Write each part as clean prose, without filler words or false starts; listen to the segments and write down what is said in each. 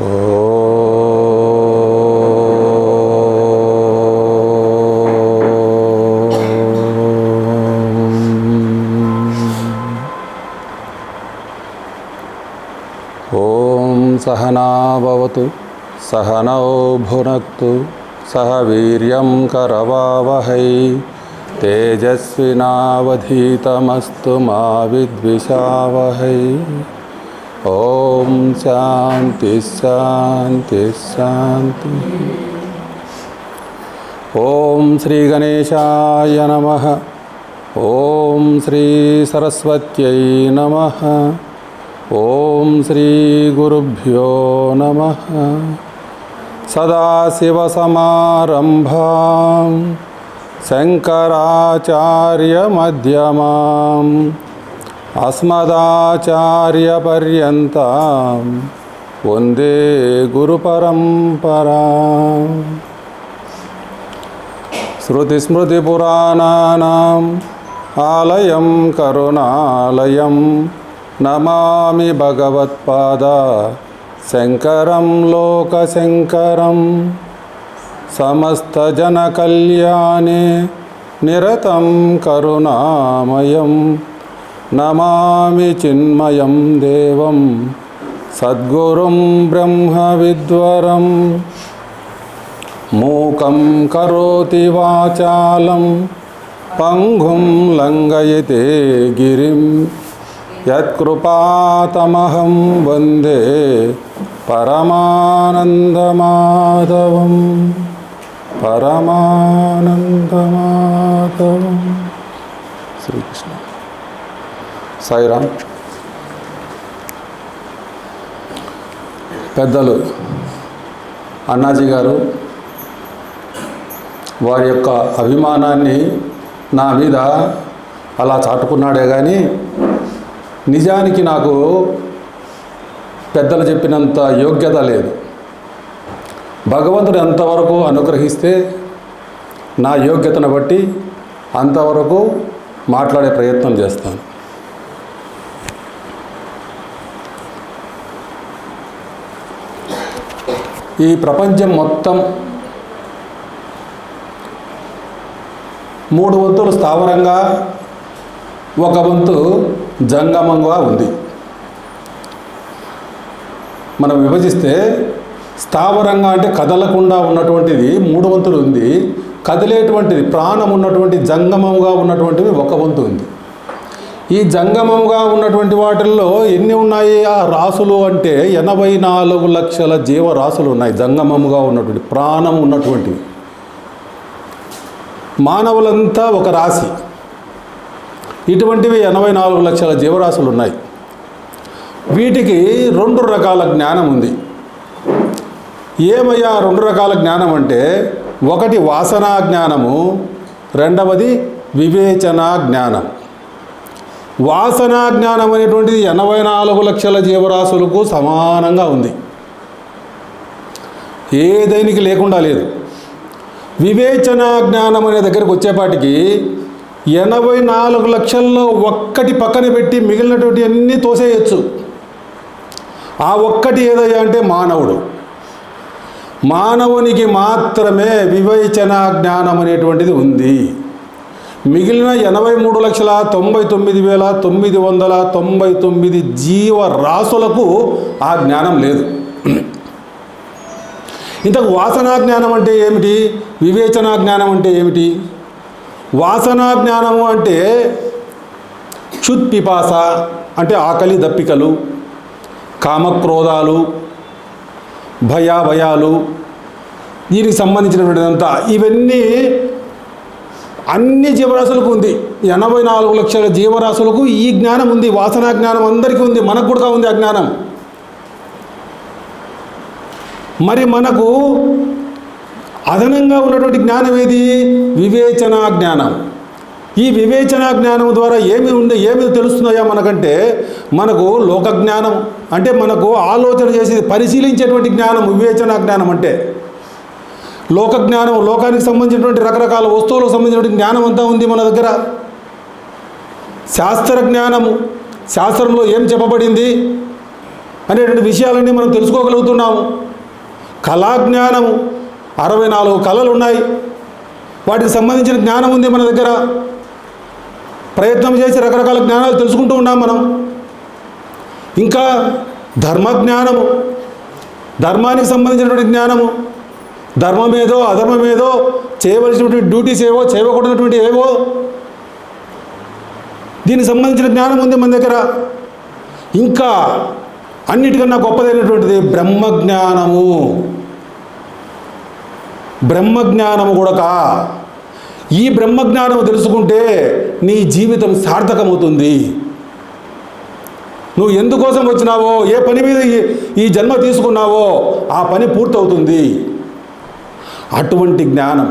ఓం సహనా భవతు సహనౌ భునక్తు సహ వీర్యం కరవావహై తేజస్వినావధీతమస్తు మా విద్విషావహై. ఓం శాంతి శాంతి శాంతి. ఓం శ్రీ గణేశాయ నమః. ఓం శ్రీ సరస్వత్యై నమః. ఓం శ్రీ గురుభ్యో నమః. సదాశివసమారంభాం శంకరాచార్యమధ్యమాం అస్మదాచార్యపర్యంతం వందే గురుపరంపరాం. శృతిస్మృతిపురాణానాం ఆలయం కరుణాలయం నమామి భగవత్పాద శంకరం లోకశంకరం. సమస్తజనకల్యాణే నిరతం కరుణామయం నమామి చిన్మయం దేవం సద్గురుం బ్రహ్మవిద్వరం. మూకం కరోతి వాచాలం పంగుం లంఘయతే గిరిం యత్కృపాతమహం వందే పరమానందమాధవం పరమానందమాధవం. శ్రీకృష్ణ. సాయిరామ్. పెద్దలు అన్నాజీ గారు వారి యొక్క అభిమానాన్ని నా మీద అలా చాటుకున్నాడే కానీ నిజానికి నాకు పెద్దలు చెప్పినంత యోగ్యత లేదు. భగవంతుడు ఎంతవరకు అనుగ్రహిస్తే నా యోగ్యతను బట్టి అంతవరకు మాట్లాడే ప్రయత్నం చేస్తాను. ఈ ప్రపంచం మొత్తం 3 వంతులు స్థావరంగా, 1 వంతు జంగమంగా ఉంది. మనం విభజిస్తే స్థావరంగా అంటే కదలకుండా ఉన్నటువంటిది 3 వంతులు ఉంది. కదిలేటువంటిది ప్రాణం ఉన్నటువంటి జంగమంగా ఉన్నటువంటివి 1 వంతు ఉంది. ఈ జంగమంగా ఉన్నటువంటి వాటిల్లో ఎన్ని ఉన్నాయి ఆ రాసులు అంటే 84 లక్షల జీవరాశులు ఉన్నాయి. జంగమముగా ఉన్నటువంటి ప్రాణం ఉన్నటువంటివి. మానవులంతా ఒక రాశి. ఇటువంటివి 84 లక్షల జీవరాశులు ఉన్నాయి. వీటికి 2 రకాల జ్ఞానం ఉంది. ఏమయ్యా 2 రకాల జ్ఞానం అంటే, ఒకటి వాసనా జ్ఞానము, రెండవది వివేచనా జ్ఞానం. వాసనా జ్ఞానం అనేటువంటిది 84 లక్షల జీవరాశులకు సమానంగా ఉంది. ఏ దేనికి లేకుండా లేదు. వివేచనా జ్ఞానం అనే దగ్గరకు వచ్చేపాటికి 84 లక్షల్లో ఒక్కటి పక్కన పెట్టి మిగిలినటువంటి అన్నీ తోసేయచ్చు. ఆ ఒక్కటి ఏదయ్యా అంటే మానవుడు. మానవునికి మాత్రమే వివేచనా జ్ఞానం అనేటువంటిది ఉంది. మిగిలిన 83,99,999 జీవరాశులకు ఆ జ్ఞానం లేదు. ఇంతకు వాసనా జ్ఞానం అంటే ఏమిటి? వివేచనా జ్ఞానం అంటే ఏమిటి? వాసనా జ్ఞానము అంటే క్షుత్ పిపాస అంటే ఆకలి దప్పికలు, కామక్రోధాలు, భయాలు, దీనికి సంబంధించినటువంటిదంతా ఇవన్నీ అన్ని జీవరాశులకు ఉంది. 84 లక్షల జీవరాశులకు ఈ జ్ఞానం ఉంది. వాసనా జ్ఞానం అందరికీ ఉంది. మనకు కూడా ఉంది ఆ జ్ఞానం. మరి మనకు అదనంగా ఉన్నటువంటి జ్ఞానం ఏది? వివేచనా జ్ఞానం. ఈ వివేచనా జ్ఞానం ద్వారా ఏమి తెలుస్తున్నాయా మనకంటే, మనకు లోక జ్ఞానం అంటే మనకు ఆలోచన చేసి పరిశీలించేటువంటి జ్ఞానం వివేచనా జ్ఞానం అంటే. లోక జ్ఞానం, లోకానికి సంబంధించినటువంటి రకరకాల వస్తువులకు సంబంధించినటువంటి జ్ఞానం అంతా ఉంది మన దగ్గర. శాస్త్ర జ్ఞానము, శాస్త్రంలో ఏం చెప్పబడింది, అనేటువంటి విషయాలన్నీ మనం తెలుసుకోగలుగుతున్నాము. కళాజ్ఞానము 64 కళలు ఉన్నాయి, వాటికి సంబంధించిన జ్ఞానం ఉంది మన దగ్గర. ప్రయత్నం చేసి రకరకాల జ్ఞానాలు తెలుసుకుంటూ ఉన్నాం మనం. ఇంకా ధర్మజ్ఞానము, ధర్మానికి సంబంధించినటువంటి జ్ఞానము, ధర్మమేదో అధర్మమేదో, చేయవలసినటువంటి డ్యూటీస్ ఏవో చేయకూడనటువంటి ఏవో, దీనికి సంబంధించిన జ్ఞానం ఉంది మన దగ్గర. ఇంకా అన్నిటికన్నా గొప్పదైనటువంటిది బ్రహ్మజ్ఞానము. బ్రహ్మజ్ఞానము కూడా, ఈ బ్రహ్మజ్ఞానము తెలుసుకుంటే నీ జీవితం సార్థకమవుతుంది. నువ్వు ఎందుకోసం వచ్చినావో, ఏ పని మీద ఈ జన్మ తీసుకున్నావో ఆ పని పూర్తవుతుంది. అటువంటి జ్ఞానం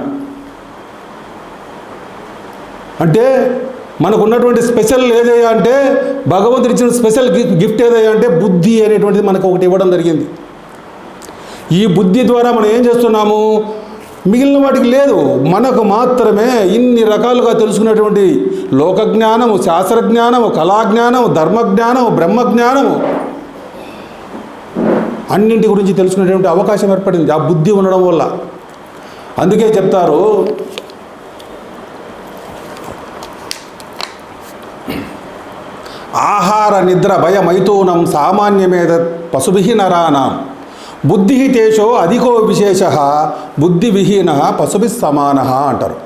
అంటే మనకున్నటువంటి స్పెషల్ ఏదయ్యా అంటే, భగవంతుడు ఇచ్చిన స్పెషల్ గిఫ్ట్ ఏదయ్యా అంటే బుద్ధి అనేటువంటిది మనకు ఒకటి ఇవ్వడం జరిగింది. ఈ బుద్ధి ద్వారా మనం ఏం చేస్తున్నాము, మిగిలిన వాటికి లేదు, మనకు మాత్రమే ఇన్ని రకాలుగా తెలుసుకునేటువంటి లోకజ్ఞానము, శాస్త్రజ్ఞానము, కళాజ్ఞానము, ధర్మజ్ఞానము, బ్రహ్మజ్ఞానము అన్నింటి గురించి తెలుసుకునేటువంటి అవకాశం ఏర్పడింది ఆ బుద్ధి ఉండడం వల్ల. అందుకే చెప్తారు, ఆహార నిద్ర భయమైతూనం సామాన్యమేద పశుభిః నరాణాం బుద్ధి తేషో అధికో విశేష బుద్ధి విహీన పశుభిః సమానః అంటారు.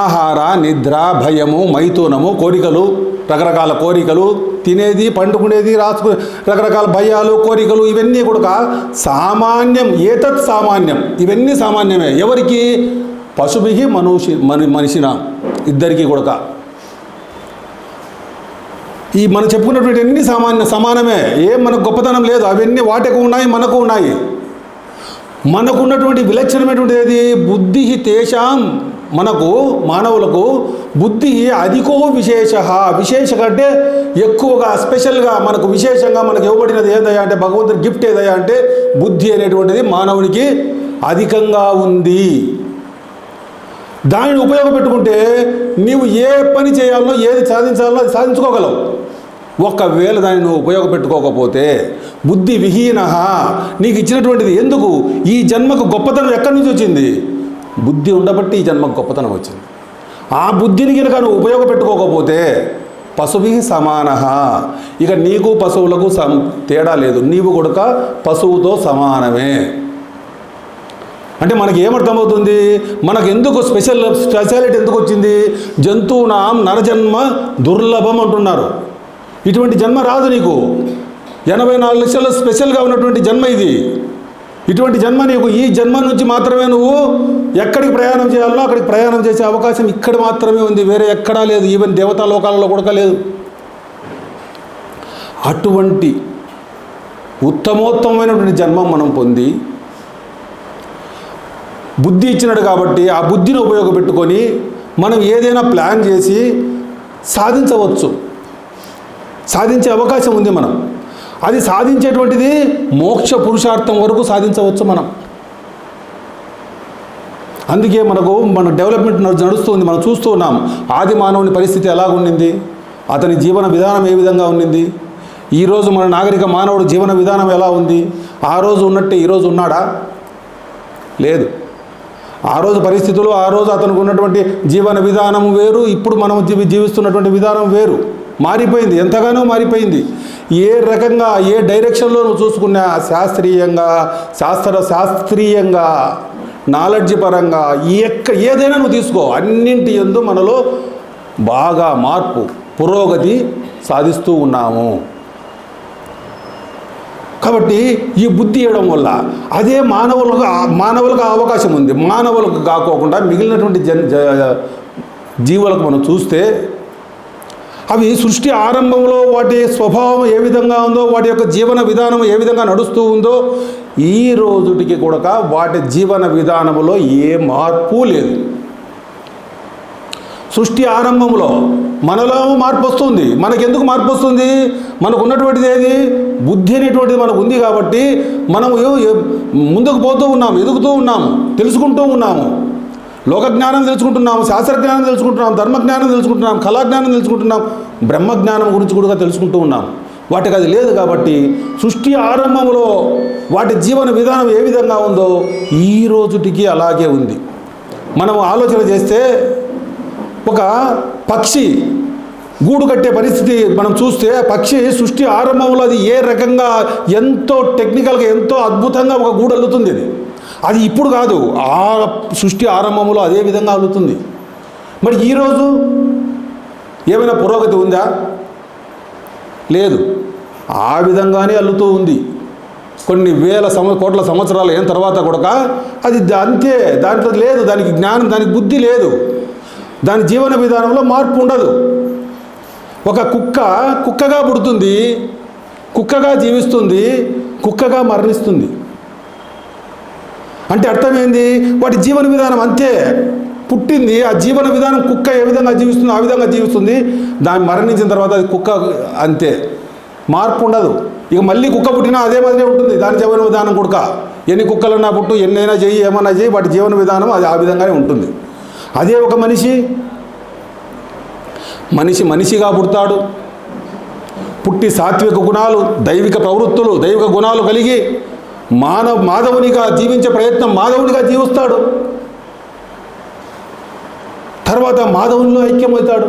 ఆహార నిద్ర భయము మైథునము, కోరికలు, రకరకాల కోరికలు, తినేది పండుకునేది రాసుకునే రకరకాల భయాలు కోరికలు, ఇవన్నీ కూడా సామాన్యం. ఏతత్ సామాన్యం, ఇవన్నీ సామాన్యమే. ఎవరికి? పశుభిః మనిషిన, ఇద్దరికి కూడా. ఈ మనం చెప్పుకున్నటువంటి అన్ని సమానమే, ఏం మనకు గొప్పతనం లేదు. అవన్నీ వాటికి ఉన్నాయి, మనకు ఉన్నాయి. మనకున్నటువంటి విలక్షణమైనటువంటి ఏది? బుద్ధి తేషాం, మనకు మానవులకు బుద్ధి అధికో విశేష. విశేష అంటే ఎక్కువగా, స్పెషల్గా మనకు విశేషంగా మనకు ఇవ్వబడినది ఏదయ్యా అంటే, భగవంతుడి గిఫ్ట్ ఏదయ్యా అంటే బుద్ధి అనేటువంటిది మానవునికి అధికంగా ఉంది. దానిని ఉపయోగపెట్టుకుంటే నీవు ఏ పని చేయాలో, ఏది సాధించాలో అది సాధించుకోగలవు. ఒకవేళ దాన్ని నువ్వు ఉపయోగపెట్టుకోకపోతే బుద్ధి విహీన, నీకు ఇచ్చినటువంటిది ఎందుకు? ఈ జన్మకు గొప్పతనం ఎక్కడి నుంచి వచ్చింది? బుద్ధి ఉండబట్టి ఈ జన్మకు గొప్పతనం వచ్చింది. ఆ బుద్ధిని కనుక నువ్వు ఉపయోగపెట్టుకోకపోతే పశుభిః సమానః, ఇక నీకు పశువులకు తేడా లేదు, నీవు కూడా పశువుతో సమానమే. అంటే మనకి ఏమర్థమవుతుంది? మనకు ఎందుకు స్పెషాలిటీ ఎందుకు వచ్చింది? జంతువునాం నరజన్మ దుర్లభం అంటున్నారు. ఇటువంటి జన్మ రాదు నీకు. 84 లక్షలు స్పెషల్గా ఉన్నటువంటి జన్మ ఇది. ఇటువంటి జన్మ నీకు ఈ జన్మ నుంచి మాత్రమే నువ్వు ఎక్కడికి ప్రయాణం చేయాలో అక్కడికి ప్రయాణం చేసే అవకాశం ఇక్కడ మాత్రమే ఉంది, వేరే ఎక్కడా లేదు. ఈవెన్ దేవతా లోకాలలో కూడా లేదు. అటువంటి ఉత్తమోత్తమైనటువంటి జన్మం మనం పొంది బుద్ధి ఇచ్చినాడు కాబట్టి ఆ బుద్ధిని ఉపయోగపెట్టుకొని మనం ఏదైనా ప్లాన్ చేసి సాధించవచ్చు, సాధించే అవకాశం ఉంది. మనం అది సాధించేటువంటిది మోక్ష పురుషార్థం వరకు సాధించవచ్చు మనం. అందుకే మన డెవలప్మెంట్ నడుస్తుంది, మనం చూస్తూ ఉన్నాం. ఆది మానవుని పరిస్థితి ఎలా ఉండింది, అతని జీవన విధానం ఏ విధంగా ఉండింది, ఈరోజు మన నాగరిక మానవుడు జీవన విధానం ఎలా ఉంది? ఆ రోజు ఉన్నట్టే ఈరోజు ఉన్నాడా? లేదు. ఆ రోజు పరిస్థితులు, ఆ రోజు అతనికి ఉన్నటువంటి జీవన విధానం వేరు, ఇప్పుడు మనం జీవిస్తున్నటువంటి విధానం వేరు, మారిపోయింది, ఎంతగానో మారిపోయింది. ఏ రకంగా ఏ డైరెక్షన్లో నువ్వు చూసుకున్నా శాస్త్రీయంగా నాలెడ్జ్ పరంగా ఏదైనా నువ్వు తీసుకో, అన్నింటి యందు మనలో బాగా మార్పు పురోగతి సాధిస్తూ ఉన్నాము. కాబట్టి ఈ బుద్ధి ఇవ్వడం వల్ల అదే మానవులకు అవకాశం ఉంది. మానవులకు కాకోకుండా మిగిలినటువంటి జీవులకు మనం చూస్తే అవి సృష్టి ఆరంభంలో వాటి స్వభావం ఏ విధంగా ఉందో, వాటి యొక్క జీవన విధానం ఏ విధంగా నడుస్తూ ఉందో, ఈ రోజుటికి కూడా వాటి జీవన విధానంలో ఏ మార్పు లేదు. సృష్టి ఆరంభంలో మనలో మార్పు వస్తుంది. మనకెందుకు మార్పు వస్తుంది? మనకు ఉన్నటువంటిది ఏది? బుద్ధి అనేటువంటిది మనకు ఉంది కాబట్టి మనము ముందుకు పోతూ ఉన్నాము, ఎదుగుతూ ఉన్నాము, తెలుసుకుంటూ ఉన్నాము. లోకజ్ఞానం తెలుసుకుంటున్నాము, శాస్త్రజ్ఞానం తెలుసుకుంటున్నాం, ధర్మజ్ఞానం తెలుసుకుంటున్నాం, కళాజ్ఞానం తెలుసుకుంటున్నాం, బ్రహ్మజ్ఞానం గురించి కూడా తెలుసుకుంటూ ఉన్నాం. వాటికి అది లేదు. కాబట్టి సృష్టి ఆరంభంలో వాటి జీవన విధానం ఏ విధంగా ఉందో ఈ రోజుటికి అలాగే ఉంది. మనం ఆలోచన చేస్తే ఒక పక్షి గూడు కట్టే పరిస్థితి మనం చూస్తే పక్షి సృష్టి ఆరంభంలో అది ఏ రకంగా ఎంతో టెక్నికల్గా ఎంతో అద్భుతంగా ఒక గూడు అల్లుతుంది. అది ఇప్పుడు కాదు, ఆ సృష్టి ఆరంభంలో అదే విధంగా అల్లుతుంది. మరి ఈరోజు ఏమైనా పురోగతి ఉందా? లేదు. ఆ విధంగానే అల్లుతూ ఉంది. కొన్ని వేల కోట్ల సంవత్సరాలు అయిన తర్వాత కూడా అది అంతే, దాంట్లో లేదు, దానికి జ్ఞానం, దానికి బుద్ధి లేదు, దాని జీవన విధానంలో మార్పు ఉండదు. ఒక కుక్కగా పుడుతుంది, కుక్కగా జీవిస్తుంది, కుక్కగా మరణిస్తుంది. అంటే అర్థమైంది, వాటి జీవన విధానం అంతే. పుట్టింది, ఆ జీవన విధానం కుక్క ఏ విధంగా జీవిస్తుందో ఆ విధంగా జీవిస్తుంది. దాన్ని మరణించిన తర్వాత అది కుక్క అంతే, మార్పు ఉండదు. ఇక మళ్ళీ కుక్క పుట్టినా అదే మాదిరే ఉంటుంది దాని జీవన విధానం కూడా. ఎన్ని కుక్కలన్నా పుట్టు, ఎన్నైనా చెయ్యి, ఏమన్నా చెయ్యి, వాటి జీవన విధానం అది ఆ విధంగానే ఉంటుంది. అదే ఒక మనిషిగా పుడతాడు, పుట్టి సాత్విక గుణాలు, దైవిక ప్రవృత్తులు, దైవిక గుణాలు కలిగి మాధవునిగా జీవించే ప్రయత్నం, మాధవునిగా జీవిస్తాడు. తర్వాత మాధవునిలో ఐక్యమవుతాడు.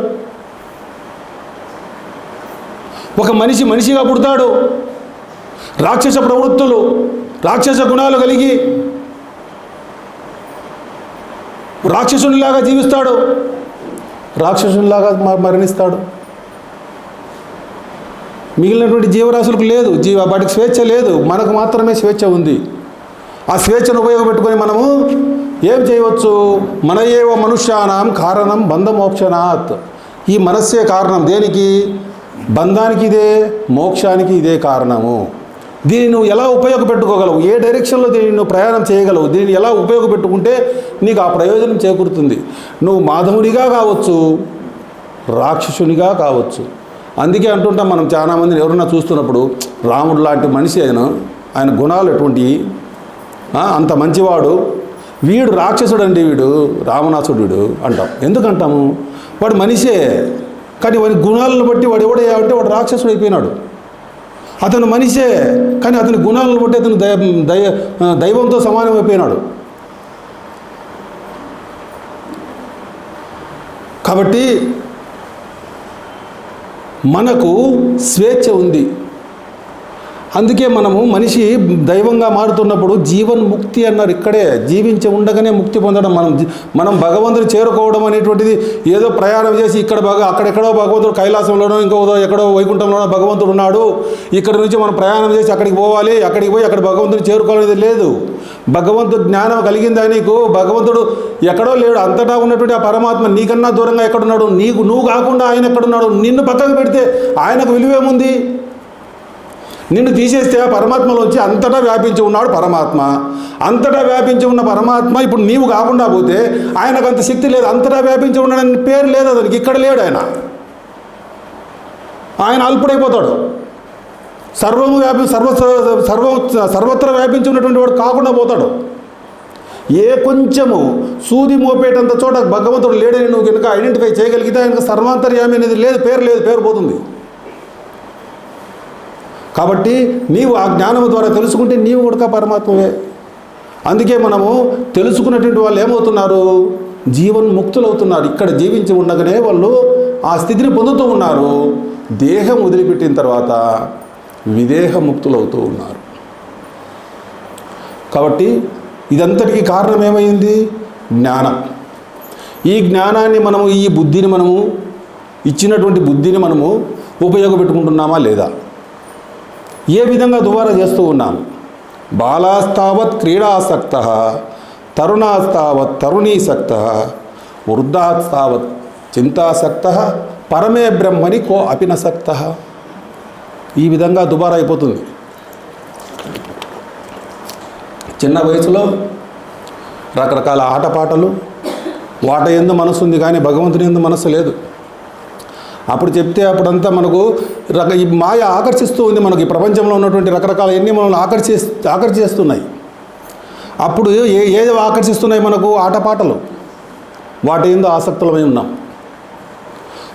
ఒక మనిషిగా పుడతాడు, రాక్షస ప్రవృత్తులు, రాక్షస గుణాలు కలిగి రాక్షసునిలాగా జీవిస్తాడు, రాక్షసునిలాగా మరణిస్తాడు. మిగిలినటువంటి జీవరాశులకు లేదు, వాటికి స్వేచ్ఛ లేదు, మనకు మాత్రమే స్వేచ్ఛ ఉంది. ఆ స్వేచ్ఛను ఉపయోగపెట్టుకొని మనము ఏం చేయవచ్చు? మన ఏవ మనుష్యానాం కారణం బంధమోక్షణాత్. ఈ మనస్సే కారణం. దేనికి? బంధానికి ఇదే, మోక్షానికి ఇదే కారణము. దీన్ని నువ్వు ఎలా ఉపయోగపెట్టుకోగలవు? ఏ డైరెక్షన్లో దీన్ని నువ్వు ప్రయాణం చేయగలవు? దీన్ని ఎలా ఉపయోగపెట్టుకుంటే నీకు ఆ ప్రయోజనం చేకూరుతుంది? నువ్వు మాధవునిగా కావచ్చు, రాక్షసునిగా కావచ్చు. అందుకే అంటుంటాం మనం చాలామందిని ఎవరన్నా చూస్తున్నప్పుడు, రాముడు లాంటి మనిషి ఆయన గుణాలు ఎటువంటివి, అంత మంచివాడు, వీడు రాక్షసుడు అండి, వీడు రావణాసుడు అంటాం. ఎందుకంటాము? వాడు మనిషే, కానీ వాడి గుణాలను బట్టి వాడు ఎవడంటే వాడు రాక్షసుడు అయిపోయినాడు. అతను మనిషే, కానీ అతని గుణాలను బట్టి అతను దైవంతో సమానం అయిపోయినాడు. కాబట్టి మనకు స్వేచ్ఛ ఉంది. అందుకే మనము మనిషి దైవంగా మారుతున్నప్పుడు జీవన్ముక్తి అన్నారు. ఇక్కడే జీవించి ఉండగానే ముక్తి పొందడం. మనం భగవంతుని చేరుకోవడం అనేటువంటిది ఏదో ప్రయాణం చేసి అక్కడెక్కడో భగవంతుడు కైలాసంలోనో ఎక్కడో వైకుంఠంలోనో భగవంతుడు ఉన్నాడు, ఇక్కడ నుంచి మనం ప్రయాణం చేసి అక్కడికి పోవాలి, అక్కడికి పోయి అక్కడ భగవంతుని చేరుకోవాలనేది లేదు. భగవంతుడు జ్ఞానం కలిగిందా నీకు? భగవంతుడు ఎక్కడో లేడు, అంతటా ఉన్నటువంటి ఆ పరమాత్మ నీకన్నా దూరంగా ఎక్కడున్నాడు? నువ్వు కాకుండా ఆయన ఎక్కడున్నాడు? నిన్ను పక్కకు పెడితే ఆయనకు విలువేముంది? నిన్ను తీసేస్తే ఆ పరమాత్మలోంచి అంతటా వ్యాపించి ఉన్నాడు పరమాత్మ. అంతటా వ్యాపించి ఉన్న పరమాత్మ ఇప్పుడు నీవు కాకుండా పోతే ఆయనకు అంత శక్తి లేదు. అంతటా వ్యాపించి ఉన్నాడని పేరు లేదు అతనికి. ఇక్కడ లేడు ఆయన అల్పుడైపోతాడు. సర్వత్ర వ్యాపించి ఉన్నటువంటి వాడు కాకుండా పోతాడు. ఏ కొంచెము సూది మోపేటంత చోట భగవంతుడు లేడని నువ్వు కనుక ఐడెంటిఫై చేయగలిగితే ఆయనకు సర్వాంతర్యామి అనేది లేదు, పేరు పోతుంది. కాబట్టి నీవు ఆ జ్ఞానం ద్వారా తెలుసుకుంటే నీవు కూడా పరమాత్మవే. అందుకే మనము తెలుసుకున్నటువంటి వాళ్ళు ఏమవుతున్నారు? జీవన్ముక్తులు అవుతున్నారు. ఇక్కడ జీవించి ఉండగానే వాళ్ళు ఆ స్థితిని పొందుతూ ఉన్నారు. దేహం వదిలిపెట్టిన తర్వాత విదేహముక్తులు అవుతూ ఉన్నారు. కాబట్టి ఇదంతటికీ కారణం ఏమైంది? జ్ఞానం. ఈ జ్ఞానాన్ని మనము, ఈ బుద్ధిని మనము, ఇచ్చినటువంటి బుద్ధిని మనము ఉపయోగపెట్టుకుంటున్నామా లేదా? ఏ విధంగా దుబారా చేస్తూ ఉన్నాము? బాలాస్తావత్ క్రీడాసక్త, తరుణాస్తావత్ తరుణీసక్త, వృద్ధాస్తావత్ చింతాసక్త, పరమే బ్రహ్మని కో అపినసక్త. ఈ విధంగా దుబారా అయిపోతుంది. చిన్న వయసులో రకరకాల ఆటపాటలు, వాట ఎందు మనసు ఉంది కానీ భగవంతుని ఎందు మనస్సు లేదు. అప్పుడు చెప్తే అప్పుడంతా మనకు ఈ మాయ ఆకర్షిస్తూ ఉంది. మనకు ఈ ప్రపంచంలో ఉన్నటువంటి రకరకాల ఎన్ని మనల్ని ఆకర్షిస్తున్నాయి. అప్పుడు ఏది ఆకర్షిస్తున్నాయి? మనకు ఆటపాటలు. వాటి ఎందు ఆసక్తులమై ఉన్నాం.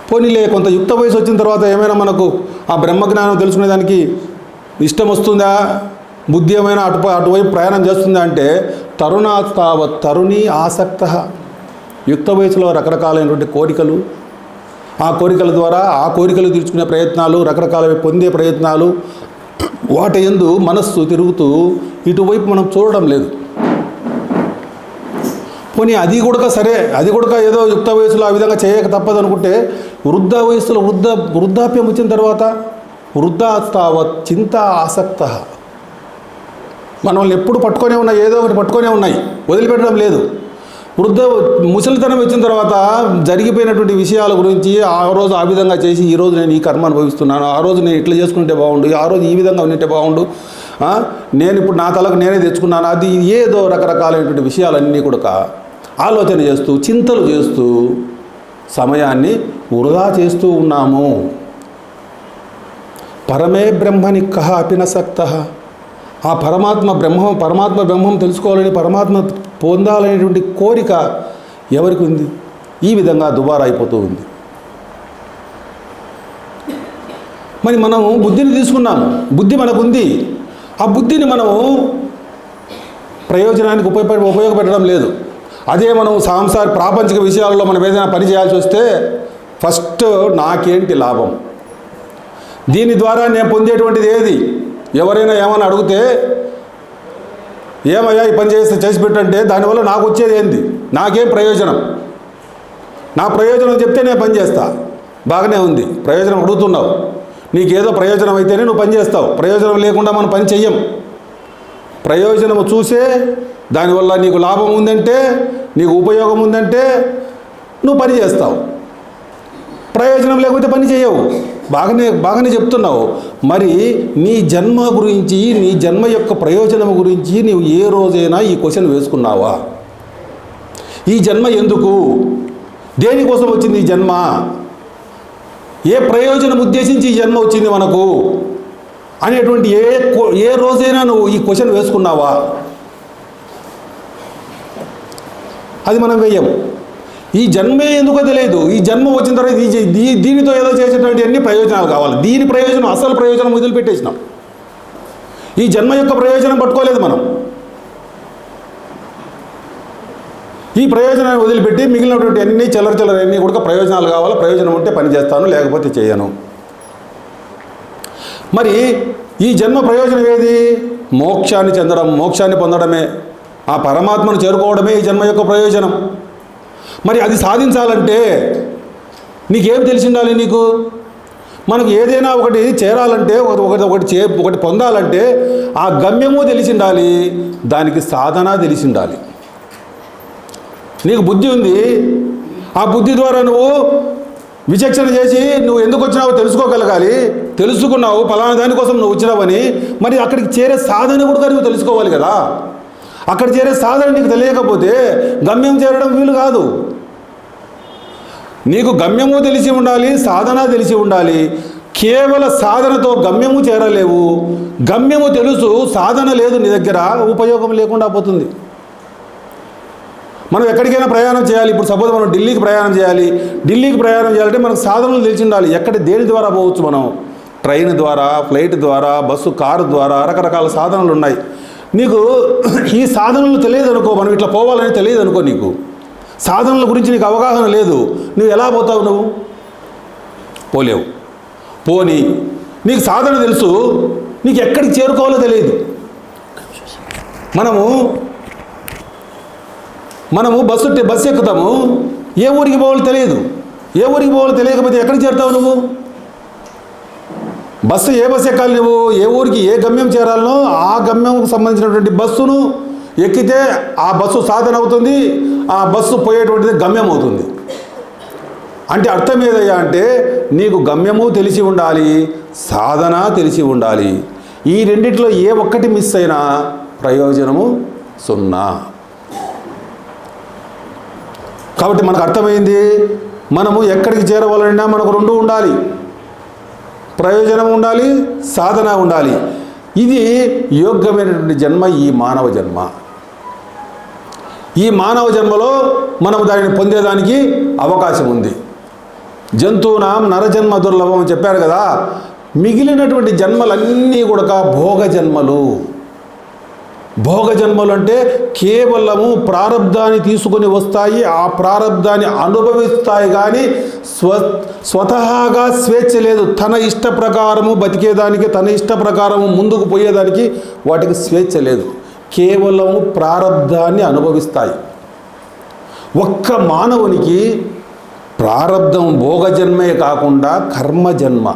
పోనీలే కొంత యుక్త వయసు వచ్చిన తర్వాత ఏమైనా మనకు ఆ బ్రహ్మజ్ఞానం తెలుసుకునేదానికి ఇష్టం వస్తుందా, బుద్ధి ఏమైనా అటువైపు ప్రయాణం చేస్తుందా అంటే తరుణాస్తావత్ తరుణీ ఆసక్త. యుక్త వయసులో రకరకాలైనటువంటి కోరికలు, ఆ కోరికల ద్వారా ఆ కోరికలు తీర్చుకునే ప్రయత్నాలు, రకరకాల పొందే ప్రయత్నాలు, వాటి యందు మనస్సు తిరుగుతూ ఇటువైపు మనం చూడడం లేదు. పోనీ అది కూడా సరే, అది కూడా ఏదో యుక్త వయసులో ఆ విధంగా చేయక తప్పదు అనుకుంటే వృద్ధ వయసులో వృద్ధాప్యం వచ్చిన తర్వాత వృద్ధాస్తావత్ చింత ఆసక్త. మనల్ని ఎప్పుడు పట్టుకొనే ఉన్నాయి, ఏదో ఒకటి పట్టుకొనే ఉన్నాయి, వదిలిపెట్టడం లేదు. ముసలితనం వచ్చిన తర్వాత జరిగిపోయినటువంటి విషయాల గురించి ఆ రోజు ఆ విధంగా చేసి ఈ రోజు నేను ఈ కర్మ అనుభవిస్తున్నాను, ఆ రోజు నేను ఇట్లా చేసుకుంటే బాగుండు, ఆ రోజు ఈ విధంగా ఉంటే బాగుండు, నేను ఇప్పుడు నా తలకు నేనే తెచ్చుకున్నాను, అది ఏదో రకరకాలైనటువంటి విషయాలన్నీ కూడా ఆలోచన చేస్తూ చింతలు చేస్తూ సమయాన్ని వృధా చేస్తూ ఉన్నాము. పరమే బ్రహ్మని కహ అపినసక్త. ఆ పరమాత్మ బ్రహ్మం తెలుసుకోవాలని, పరమాత్మ పొందాలనేటువంటి కోరిక ఎవరికి ఉంది? ఈ విధంగా దుబారా అయిపోతూ ఉంది. మరి మనము బుద్ధిని తీసుకున్నాము, బుద్ధి మనకుంది, ఆ బుద్ధిని మనము ప్రయోజనానికి ఉపయోగపెట్టడం లేదు. అదే మనం ప్రాపంచిక విషయాల్లో మనం ఏదైనా పని చేయాల్సి వస్తే ఫస్ట్ నాకేంటి లాభం, దీని ద్వారా నేను పొందేటువంటిది ఏది? ఎవరైనా ఏమైనా అడిగితే ఏమయ్యా ఈ పని చేసి పెట్టంటే దానివల్ల నాకు వచ్చేది ఏంది, నాకేం ప్రయోజనం, నా ప్రయోజనం చెప్తే నేను పని చేస్తా. బాగానే ఉంది, ప్రయోజనం అడుగుతున్నావు, నీకేదో ప్రయోజనం అయితేనే నువ్వు పని చేస్తావు, ప్రయోజనం లేకుండా మనం పని చెయ్యం. ప్రయోజనము చూసే దానివల్ల నీకు లాభం ఉందంటే, నీకు ఉపయోగం ఉందంటే నువ్వు పని చేస్తావు, ప్రయోజనం లేకపోతే పని చేయవు. బాగానే చెప్తున్నావు. మరి నీ జన్మ గురించి, నీ జన్మ యొక్క ప్రయోజనం గురించి నీవు ఏ రోజైనా ఈ క్వశ్చన్ వేసుకున్నావా? ఈ జన్మ ఎందుకు, దేనికోసం వచ్చింది ఈ జన్మ, ఏ ప్రయోజనం ఉద్దేశించి ఈ జన్మ వచ్చింది మనకు అనేటువంటి ఏ రోజైనా నువ్వు ఈ క్వశ్చన్ వేసుకున్నావా? అది మనం వేయం. ఈ జన్మే ఎందుకో తెలియదు. ఈ జన్మ వచ్చిన తర్వాత దీనితో ఏదో చేసేటువంటి అన్ని ప్రయోజనాలు కావాలి. దీని ప్రయోజనం, అసలు ప్రయోజనం వదిలిపెట్టేసినాం. ఈ జన్మ యొక్క ప్రయోజనం పట్టుకోలేదు మనం. ఈ ప్రయోజనాన్ని వదిలిపెట్టి మిగిలినటువంటి అన్ని చిల్లర అన్నీ కూడా ప్రయోజనాలు కావాలి. ప్రయోజనం ఉంటే పని చేస్తాను, లేకపోతే చేయను. మరి ఈ జన్మ ప్రయోజనం ఏది? మోక్షాన్ని చెందడం, మోక్షాన్ని పొందడమే, ఆ పరమాత్మను చేరుకోవడమే ఈ జన్మ యొక్క ప్రయోజనం. మరి అది సాధించాలంటే నీకేం తెలిసి ఉండాలి? నీకు మనకు ఏదైనా ఒకటి చేరాలంటే, ఒకటి పొందాలంటే ఆ గమ్యము తెలిసి ఉండాలి, దానికి సాధన తెలిసి ఉండాలి. నీకు బుద్ధి ఉంది, ఆ బుద్ధి ద్వారా నువ్వు విచక్షణ చేసి నువ్వు ఎందుకు వచ్చినావో తెలుసుకోగలగాలి. తెలుసుకున్నావు, ఫలానా దానికోసం నువ్వు వచ్చినావని, మరి అక్కడికి చేరే సాధన కూడా నువ్వు తెలుసుకోవాలి కదా. అక్కడ చేరే సాధన నీకు తెలియకపోతే గమ్యం చేరడం వీలు కాదు. నీకు గమ్యము తెలిసి ఉండాలి, సాధన తెలిసి ఉండాలి. కేవల సాధనతో గమ్యము చేరలేవు. గమ్యము తెలుసు, సాధన లేదు నీ దగ్గర, ఉపయోగం లేకుండా పోతుంది. మనం ఎక్కడికైనా ప్రయాణం చేయాలి. ఇప్పుడు సపోజ్ మనం ఢిల్లీకి ప్రయాణం చేయాలి. ఢిల్లీకి ప్రయాణం చేయాలంటే మనకు సాధనలు తెలిసి ఉండాలి. దేని ద్వారా పోవచ్చు మనం? ట్రైన్ ద్వారా, ఫ్లైట్ ద్వారా, బస్సు, కారు ద్వారా రకరకాల సాధనలు ఉన్నాయి. నీకు ఈ సాధనలు తెలియదు అనుకో, మనం ఇట్లా పోవాలని తెలియదు అనుకో, నీకు సాధనల గురించి నీకు అవగాహన లేదు, నువ్వు ఎలా పోతావు? నువ్వు పోలేవు. పోని నీకు సాధన తెలుసు, నీకు ఎక్కడికి చేరుకోవాలో తెలియదు. మనము బస్సు ఎక్కుతాము, ఏ ఊరికి పోవాలో తెలియదు. ఏ ఊరికి పోవాలో తెలియకపోతే ఎక్కడికి చేరుతావు నువ్వు? ఏ బస్సు ఎక్కాలి నువ్వు? ఏ ఊరికి ఏ గమ్యం చేరాలనో ఆ గమ్యంకు సంబంధించినటువంటి బస్సును ఎక్కితే ఆ బస్సు సాధన అవుతుంది, ఆ బస్సు పోయేటువంటిది గమ్యం అవుతుంది. అంటే అర్థం ఏదయ్యా అంటే నీకు గమ్యము తెలిసి ఉండాలి, సాధన తెలిసి ఉండాలి. ఈ రెండిట్లో ఏ ఒక్కటి మిస్ అయినా ప్రయోజనము సున్నా. కాబట్టి మనకు అర్థమైంది, మనము ఎక్కడికి చేరవాలన్నా మనకు రెండు ఉండాలి, ప్రయోజనం ఉండాలి, సాధన ఉండాలి. ఇది యోగ్యమైనటువంటి జన్మ ఈ మానవ జన్మ. ఈ మానవ జన్మలో మనం దానిని పొందేదానికి అవకాశం ఉంది. జంతువునాం నరజన్మ దుర్లభం అని చెప్పారు కదా. మిగిలినటువంటి జన్మలన్నీ కూడా భోగ జన్మలు. భోగ జన్మలు అంటే కేవలము ప్రారబ్ధాన్ని తీసుకొని వస్తాయి, ఆ ప్రారబ్ధాన్ని అనుభవిస్తాయి, కానీ స్వతహాగా స్వేచ్ఛ లేదు. తన ఇష్ట ప్రకారము బతికేదానికి, తన ఇష్ట ప్రకారము ముందుకు పోయేదానికి వాటికి స్వేచ్ఛ లేదు. కేవలము ప్రారబ్ధాన్ని అనుభవిస్తాయి. ఒక్క మానవునికి ప్రారబ్ధం భోగజన్మే కాకుండా కర్మజన్మ.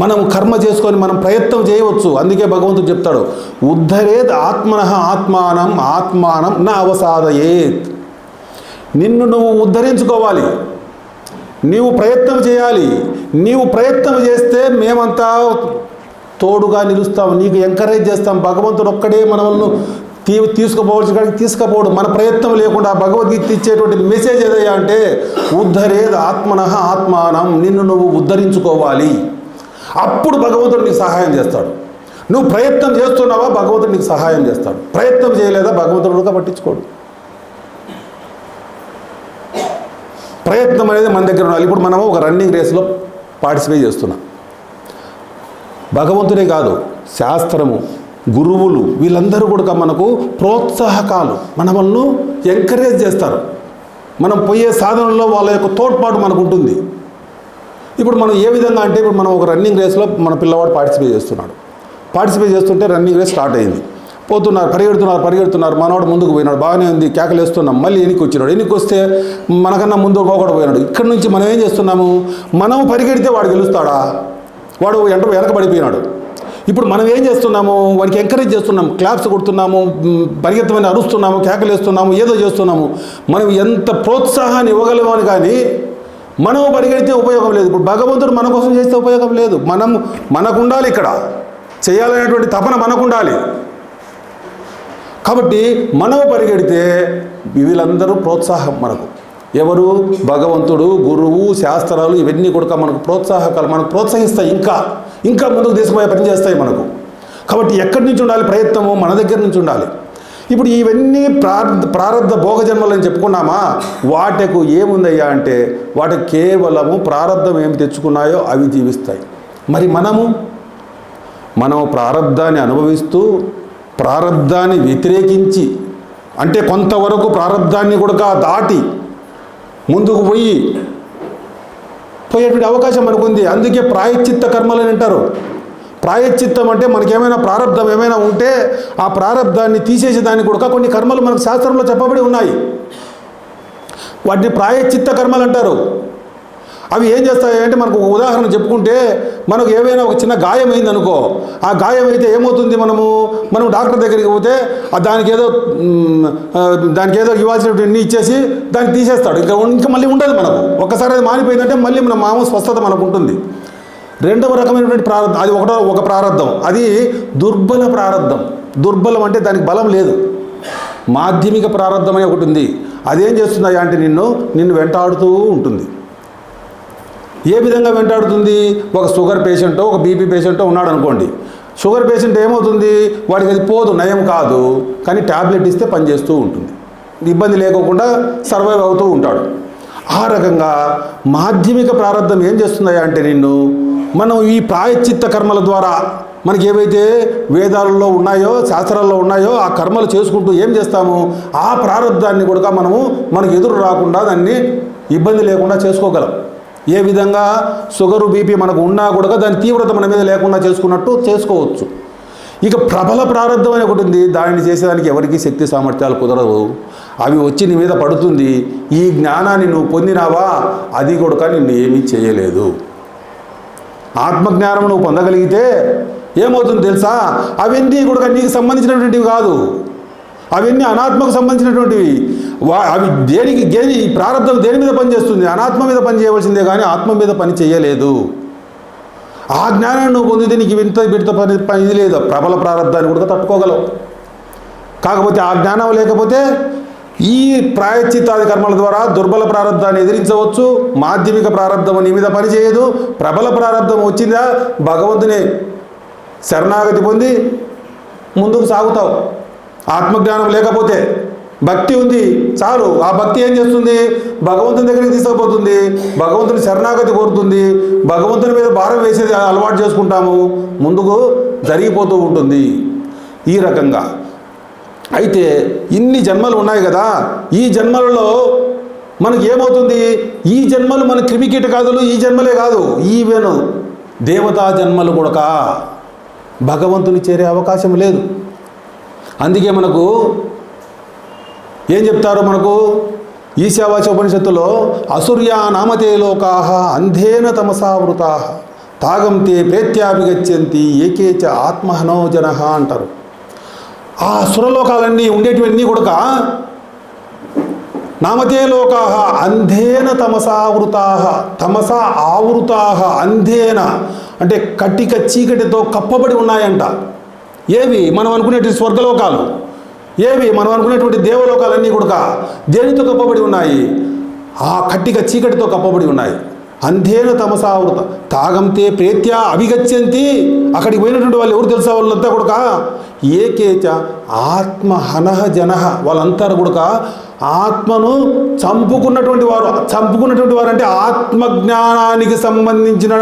మనం కర్మ చేసుకొని మనం ప్రయత్నం చేయవచ్చు. అందుకే భగవంతుడు చెప్తాడు, ఉద్ధరేత్ ఆత్మనః ఆత్మానం ఆత్మానం నా అవసాదయేత్. నిన్ను నువ్వు ఉద్ధరించుకోవాలి, నీవు ప్రయత్నం చేయాలి. నీవు ప్రయత్నం చేస్తే మేమంతా తోడుగా నిలుస్తాం, నీకు ఎంకరేజ్ చేస్తాం. భగవంతుడు ఒక్కడే మనల్ని తీసుకుపోవచ్చు కానీ తీసుకుపోవడం మన ప్రయత్నం లేకుండా భగవద్గీత ఇచ్చేటువంటి మెసేజ్ ఏదయ్యా అంటే ఉద్ధరేద్ ఆత్మనః ఆత్మానం. నిన్ను నువ్వు ఉద్ధరించుకోవాలి, అప్పుడు భగవంతుడు నీకు సహాయం చేస్తాడు. నువ్వు ప్రయత్నం చేస్తున్నావా, భగవంతుడు నీకు సహాయం చేస్తాడు. ప్రయత్నం చేయలేదా, భగవంతుడుగా పట్టించుకోడు. ప్రయత్నం అనేది మన దగ్గర ఉండాలి. ఇప్పుడు మనము ఒక రన్నింగ్ రేస్లో పార్టిసిపేట్ చేస్తున్నాం. భగవంతుడే కాదు, శాస్త్రము, గురువులు వీళ్ళందరూ కూడా మనకు ప్రోత్సాహకాలు, మనల్ని ఎంకరేజ్ చేస్తారు. మనం పోయే సాధనలో వాళ్ళ యొక్క తోడ్పాటు మనకు ఉంటుంది. ఇప్పుడు మనం ఏ విధంగా అంటే, ఇప్పుడు మనం ఒక రన్నింగ్ రేస్లో మన పిల్లవాడు పార్టిసిపేట్ చేస్తున్నాడు. పార్టిసిపేట్ చేస్తుంటే రన్నింగ్ రేస్ స్టార్ట్ అయింది. పోతున్నారు, పరిగెడుతున్నారు. మనవాడు ముందుకు పోయినాడు, బాగానే ఉంది, కేకలు వేస్తున్నాం. మళ్ళీ ఎన్నికి వచ్చినాడు. ఎన్నికి వస్తే మనకన్నా ముందు పోకూడదు పోయినాడు. ఇక్కడ నుంచి మనం ఏం చేస్తున్నాము, మనం పరిగెడితే వాడు గెలుస్తాడా? వాడు వెనక పడిపోయినాడు. ఇప్పుడు మనం ఏం చేస్తున్నాము, వానికి ఎంకరేజ్ చేస్తున్నాము, క్లాప్స్ కొడుతున్నాము, పరిగెత్తమని అరుస్తున్నాము, కేకలు వేస్తున్నాము, ఏదో చేస్తున్నాము. మనం ఎంత ప్రోత్సాహాన్ని ఇవ్వగలమని, కానీ మనం పరిగెడితే ఉపయోగం లేదు. ఇప్పుడు భగవంతుడు మన కోసం చేస్తే ఉపయోగం లేదు. మనకు ఉండాలి, ఇక్కడ చేయాలనేటువంటి తపన మనకు ఉండాలి. కాబట్టి మనం పరిగెడితే వీళ్ళందరూ ప్రోత్సాహం మనకు. ఎవరు? భగవంతుడు, గురువు, శాస్త్రాలు ఇవన్నీ కూడా మనకు ప్రోత్సాహకాలు, మనకు ప్రోత్సహిస్తాయి, ఇంకా ముందుకు తీసుకుపోయే పని చేస్తాయి మనకు. కాబట్టి ఎక్కడి నుంచి ఉండాలి ప్రయత్నము? మన దగ్గర నుంచి ఉండాలి. ఇప్పుడు ఇవన్నీ ప్రారబ్ధ భోగజన్మలు అని చెప్పుకున్నామా, వాటికు ఏముందయ్యా అంటే వాటికి కేవలము ప్రారబ్ధం ఏమి తెచ్చుకున్నాయో అవి జీవిస్తాయి. మరి మనం ప్రారబ్ధాన్ని అనుభవిస్తూ ప్రారబ్ధాన్ని వ్యతిరేకించి, అంటే కొంతవరకు ప్రారబ్ధాన్ని కూడా దాటి ముందుకు పోయేటువంటి అవకాశం మనకుంది. అందుకే ప్రాయశ్చిత్త కర్మలు అని అంటారు. ప్రాయశ్చిత్తం అంటే మనకేమైనా ప్రారబ్ధం ఏమైనా ఉంటే ఆ ప్రారబ్ధాన్ని తీసేసేదానికి కూడా కొన్ని కర్మలు మనకు శాస్త్రంలో చెప్పబడి ఉన్నాయి. వాటిని ప్రాయశ్చిత్త కర్మలు అంటారు. అవి ఏం చేస్తాయి అంటే, మనకు ఒక ఉదాహరణ చెప్పుకుంటే, మనకు ఏమైనా ఒక చిన్న గాయం అయింది అనుకో, ఆ గాయం అయితే ఏమవుతుంది, మనం డాక్టర్ దగ్గరికి పోతే దానికి ఏదో ఇవ్వాల్సినటువంటి ఇచ్చేసి దాన్ని తీసేస్తాడు. ఇంకా మళ్ళీ ఉండదు మనకు. ఒక్కసారి అది మారిపోయిందంటే మళ్ళీ మన మామూలు స్వస్థత మనకు ఉంటుంది. రెండవ రకమైనటువంటి ప్రారంధం, అది ఒక ప్రారంధం, అది దుర్బల ప్రారంధం. దుర్బలం అంటే దానికి బలం లేదు. మాధ్యమిక ప్రారంధం అనే ఒకటి ఉంది. అదేం చేస్తుందా అంటే నిన్ను వెంటాడుతూ ఉంటుంది. ఏ విధంగా వెంటాడుతుంది? ఒక షుగర్ పేషెంటో, ఒక బీపీ పేషెంటో ఉన్నాడు అనుకోండి. షుగర్ పేషెంట్ ఏమవుతుంది, వాడికి అది పోదు, నయం కాదు, కానీ ట్యాబ్లెట్ ఇస్తే పనిచేస్తూ ఉంటుంది, ఇబ్బంది లేకోకుండా సర్వైవ్ అవుతూ ఉంటాడు. ఆ రకంగా మాధ్యమిక ప్రారంధం ఏం చేస్తున్నాయా అంటే, మనం ఈ ప్రాయశ్చిత్త కర్మల ద్వారా మనకి ఏవైతే వేదాలలో ఉన్నాయో, శాస్త్రాల్లో ఉన్నాయో ఆ కర్మలు చేసుకుంటూ ఏం చేస్తాము, ఆ ప్రారంధాన్ని కూడా మనకు ఎదురు రాకుండా దాన్ని ఇబ్బంది లేకుండా చేసుకోగలం. ఏ విధంగా షుగరు బీపీ మనకు ఉన్నా కూడా దాని తీవ్రత మన మీద లేకుండా చేసుకున్నట్టు చేసుకోవచ్చు. ఇక ప్రబల ప్రారంధం అని ఒకటి ఉంది. దానిని చేసేదానికి ఎవరికి శక్తి సామర్థ్యాలు కుదరవు. అవి వచ్చి నీ మీద పడుతుంది. ఈ జ్ఞానాన్ని నువ్వు పొందినావా, అది కూడా నిన్ను ఏమీ చేయలేదు. ఆత్మజ్ఞానం నువ్వు పొందగలిగితే ఏమవుతుంది తెలుసా, అవన్నీ కూడా నీకు సంబంధించినటువంటివి కాదు, అవన్నీ అనాత్మకు సంబంధించినటువంటివి. అవి ఈ ప్రారంధం దేని మీద పనిచేస్తుంది? అనాత్మ మీద పని చేయవలసిందే, కానీ ఆత్మ మీద పని చేయలేదు. ఆ జ్ఞానాన్ని నువ్వు పొందితే నీకు వింత పని ఇది లేదు. ప్రబల ప్రారంధాన్ని కూడా తట్టుకోగలవు. కాకపోతే ఆ జ్ఞానం లేకపోతే ఈ ప్రాయశ్చిత్తాది కర్మల ద్వారా దుర్బల ప్రారంధాన్ని ఎదిరించవచ్చు. మాధ్యమిక ప్రారంధం నీ మీద పని చేయదు. ప్రబల ప్రారంధం వచ్చిందా, భగవంతుని శరణాగతి పొంది ముందుకు సాగుతావు. ఆత్మజ్ఞానం లేకపోతే భక్తి ఉంది చాలు. ఆ భక్తి ఏం చేస్తుంది? భగవంతుని దగ్గరికి తీసుకుపోతుంది, భగవంతుని శరణాగతి కోరుతుంది, భగవంతుని మీద భారం వేసేది అలవాటు చేసుకుంటాము, ముందుకు జరిగిపోతూ ఉంటుంది ఈ రకంగా. అయితే ఇన్ని జన్మలు ఉన్నాయి కదా, ఈ జన్మలలో మనకి ఏమవుతుంది? ఈ జన్మలు మన క్రిమికీటకాదులు ఈ జన్మలే కాదు, ఈవెను దేవతా జన్మలు కూడా భగవంతుని చేరే అవకాశం లేదు. అందుకే మనకు ఏం చెప్తారు? మనకు ఈశావాస్య ఉపనిషత్తులో అసూర్యా నామతే లోకాః అంధేన తమసావృతాః తాగంతే ప్రేత్యాభిగచ్చంతి ఏకేచ ఆత్మహనో జనః అంటారు. ఆ సురలోకాలన్నీ ఉండేటివన్నీ కూడా నామతే లోకాః అంధేన తమసావృతాః, తమసా ఆవృతాః, అంధేన అంటే కట్టిక చీకటితో కప్పబడి ఉన్నాయంట. ఏవి? మనం అనుకునేటువంటి స్వర్గలోకాలు, ఏవి మనం అనుకునేటువంటి దేవలోకాలన్నీ కూడా దేనితో కప్పబడి ఉన్నాయి? ఆ కట్టిక చీకటితో కప్పబడి ఉన్నాయి. అంధేన తమసావృత తాగంతే ప్రేత్యా అభిగచ్చంతి. అక్కడికి పోయినటువంటి వాళ్ళు ఎవరు తెలుసా? వాళ్ళంతా కూడా ఏకేచ ఆత్మహనః జనః, వాళ్ళంతా కూడా ఆత్మను చంపుకున్నటువంటి వారు అంటే ఆత్మజ్ఞానానికి సంబంధించిన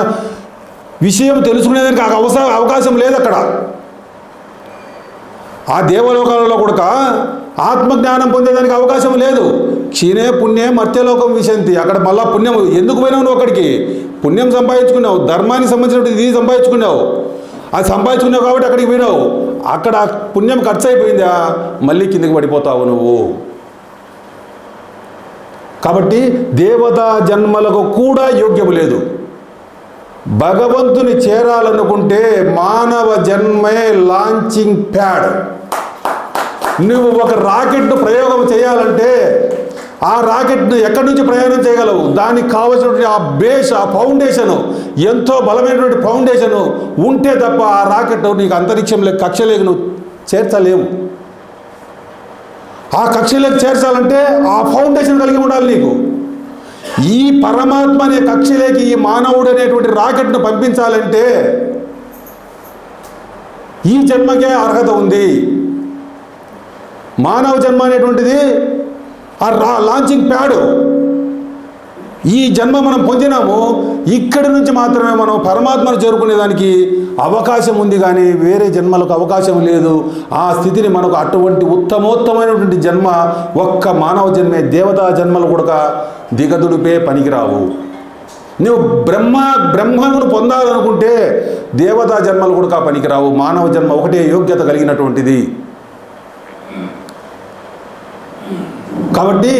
విషయం తెలుసుకునేదానికి అవకాశం లేదు అక్కడ. ఆ దేవలోకాలలో కూడా ఆత్మజ్ఞానం పొందేదానికి అవకాశం లేదు. క్షీణే పుణ్యే మర్త్యలోకం విశంతి. అక్కడ మళ్ళా పుణ్యం ఎందుకు పోయినావు? నువ్వు అక్కడికి పుణ్యం సంపాదించుకున్నావు, ధర్మానికి సంబంధించినటువంటి ఇది సంపాదించుకున్నావు, అది సంపాదించుకున్నావు కాబట్టి అక్కడికి పోయినావు. అక్కడ పుణ్యం ఖర్చు అయిపోయిందా, మళ్ళీ కిందకి పడిపోతావు నువ్వు. కాబట్టి దేవతా జన్మలకు కూడా యోగ్యము లేదు. భగవంతుని చేరాలనుకుంటే మానవ జన్మే లాంచింగ్ ప్యాడ్. నువ్వు ఒక రాకెట్ను ప్రయోగం చేయాలంటే ఆ రాకెట్ను ఎక్కడి నుంచి ప్రయాణం చేయగలవు? దానికి కావలసినటువంటి ఆ బేస్, ఆ ఫౌండేషను, ఎంతో బలమైనటువంటి ఫౌండేషను ఉంటే తప్ప ఆ రాకెట్ నీకు అంతరిక్షంలో కక్షలోకి నువ్వు చేర్చలేవు. ఆ కక్షలోకి చేర్చాలంటే ఆ ఫౌండేషన్ కలిగి ఉండాలి నీకు. ఈ పరమాత్మ అనే కక్షలోకి ఈ మానవుడు అనేటువంటి రాకెట్ను పంపించాలంటే ఈ జన్మకే అర్హత ఉంది. మానవ జన్మ అనేటువంటిది ఆ లాంచింగ్ ప్యాడ్. ఈ జన్మ మనం పొందినాము, ఇక్కడి నుంచి మాత్రమే మనం పరమాత్మను చేరుకునేదానికి అవకాశం ఉంది, కానీ వేరే జన్మలకు అవకాశం లేదు. ఆ స్థితిని మనకు అటువంటి ఉత్తమోత్తమైనటువంటి జన్మ ఒక్క మానవ జన్మే. దేవతా జన్మలు కూడా దిగదుడిపే పనికిరావు. నువ్వు బ్రహ్మను పొందాలనుకుంటే దేవతా జన్మలు కూడా పనికిరావు. మానవ జన్మ ఒకటే యోగ్యత కలిగినటువంటిది. కాబట్టి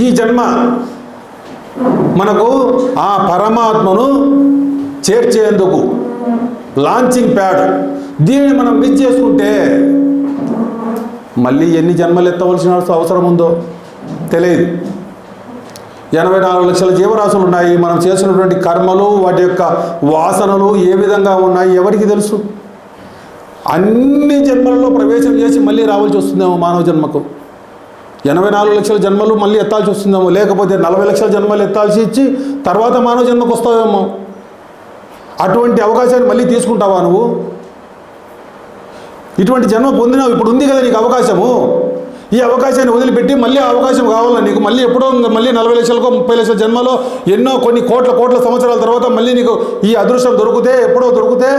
ఈ జన్మ మనకు ఆ పరమాత్మను చేర్చేందుకు లాంచింగ్ ప్యాడ్. దీనిని మనం మిస్ చేసుకుంటే మళ్ళీ ఎన్ని జన్మలు ఎత్తవలసిన అవసరం ఉందో తెలియదు. 84 లక్షల జీవరాశులు ఉన్నాయి. మనం చేసినటువంటి కర్మలు, వాటి యొక్క వాసనలు ఏ విధంగా ఉన్నాయి ఎవరికి తెలుసు? అన్ని జన్మలలో ప్రవేశం చేసి మళ్ళీ రావాల్సి వస్తుందేమో మానవ జన్మకు. 84 లక్షల జన్మలు మళ్ళీ ఎత్తాల్సి వస్తుందేమో, లేకపోతే 40 లక్షల జన్మలు ఎత్తాల్సి ఇచ్చి తర్వాత మానవ జన్మకు వస్తావేమో. అటువంటి అవకాశాన్ని మళ్ళీ తీసుకుంటావా నువ్వు? ఇటువంటి జన్మ పొందినావు, ఇప్పుడు ఉంది కదా నీకు అవకాశము. ఈ అవకాశాన్ని వదిలిపెట్టి మళ్ళీ అవకాశం కావాలా నీకు? మళ్ళీ ఎప్పుడో మళ్ళీ 40 లక్షలకో 30 లక్షల జన్మలో ఎన్నో కొన్ని కోట్ల సంవత్సరాల తర్వాత మళ్ళీ నీకు ఈ అదృష్టం దొరికితే, ఎప్పుడో దొరికితే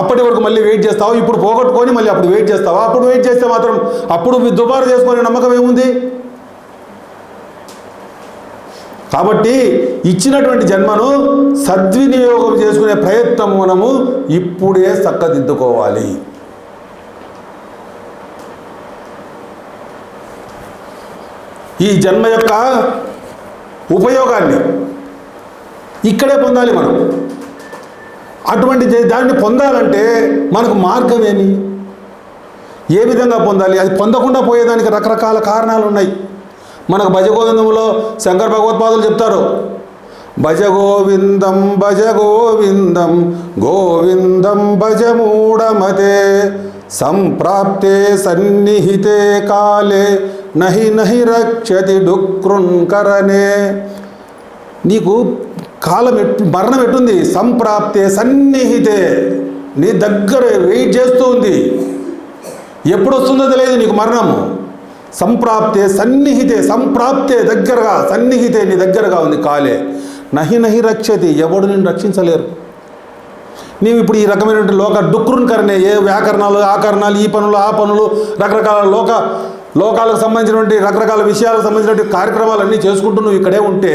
అప్పటి వరకు మళ్ళీ వెయిట్ చేస్తావు. ఇప్పుడు పోగొట్టుకొని మళ్ళీ అప్పుడు వెయిట్ చేస్తావా? అప్పుడు వెయిట్ చేస్తే మాత్రం అప్పుడు దుబారా చేసుకునే నమ్మకం ఏముంది? కాబట్టి ఇచ్చినటువంటి జన్మను సద్వినియోగం చేసుకునే ప్రయత్నం మనము ఇప్పుడే చక్కదిద్దుకోవాలి. ఈ జన్మ యొక్క ఉపయోగాన్ని ఇక్కడే పొందాలి మనం. అటువంటి దాన్ని పొందాలంటే మనకు మార్గం ఏమి? ఏ విధంగా పొందాలి? అది పొందకుండా పోయేదానికి రకరకాల కారణాలు ఉన్నాయి. మనకు భజగోవిందంలో శంకర భగవత్పాదులు చెప్తారు, భజగోవిందం భజగోవిందం గోవిందం భజమూఢమతే సంప్రాప్తే సన్నిహితే కాలే నహి నహి రక్షతి డుక్రున్కరణే. నీకు కాలం మరణం ఎట్టుంది? సంప్రాప్తే సన్నిహితే, నీ దగ్గర వెయిట్ చేస్తూ ఉంది. ఎప్పుడు వస్తుందో తెలియదు నీకు మరణము. సంప్రాప్తే సన్నిహితే, సంప్రాప్తే దగ్గరగా, సన్నిహితే నీ దగ్గరగా ఉంది. కాలే నహి నహి రక్షతి, ఎవడు నిన్ను రక్షించలేరు. నీవు ఇప్పుడు ఈ రకమైనటువంటి లోక డుక్రున్ కరణే, ఏ వ్యాకరణాలు ఆకరణాలు ఈ పనులు ఆ పనులు రకరకాల లోకాలకు సంబంధించినటువంటి రకరకాల విషయాలకు సంబంధించినటువంటి కార్యక్రమాలన్నీ చేసుకుంటూ నువ్వు ఇక్కడే ఉంటే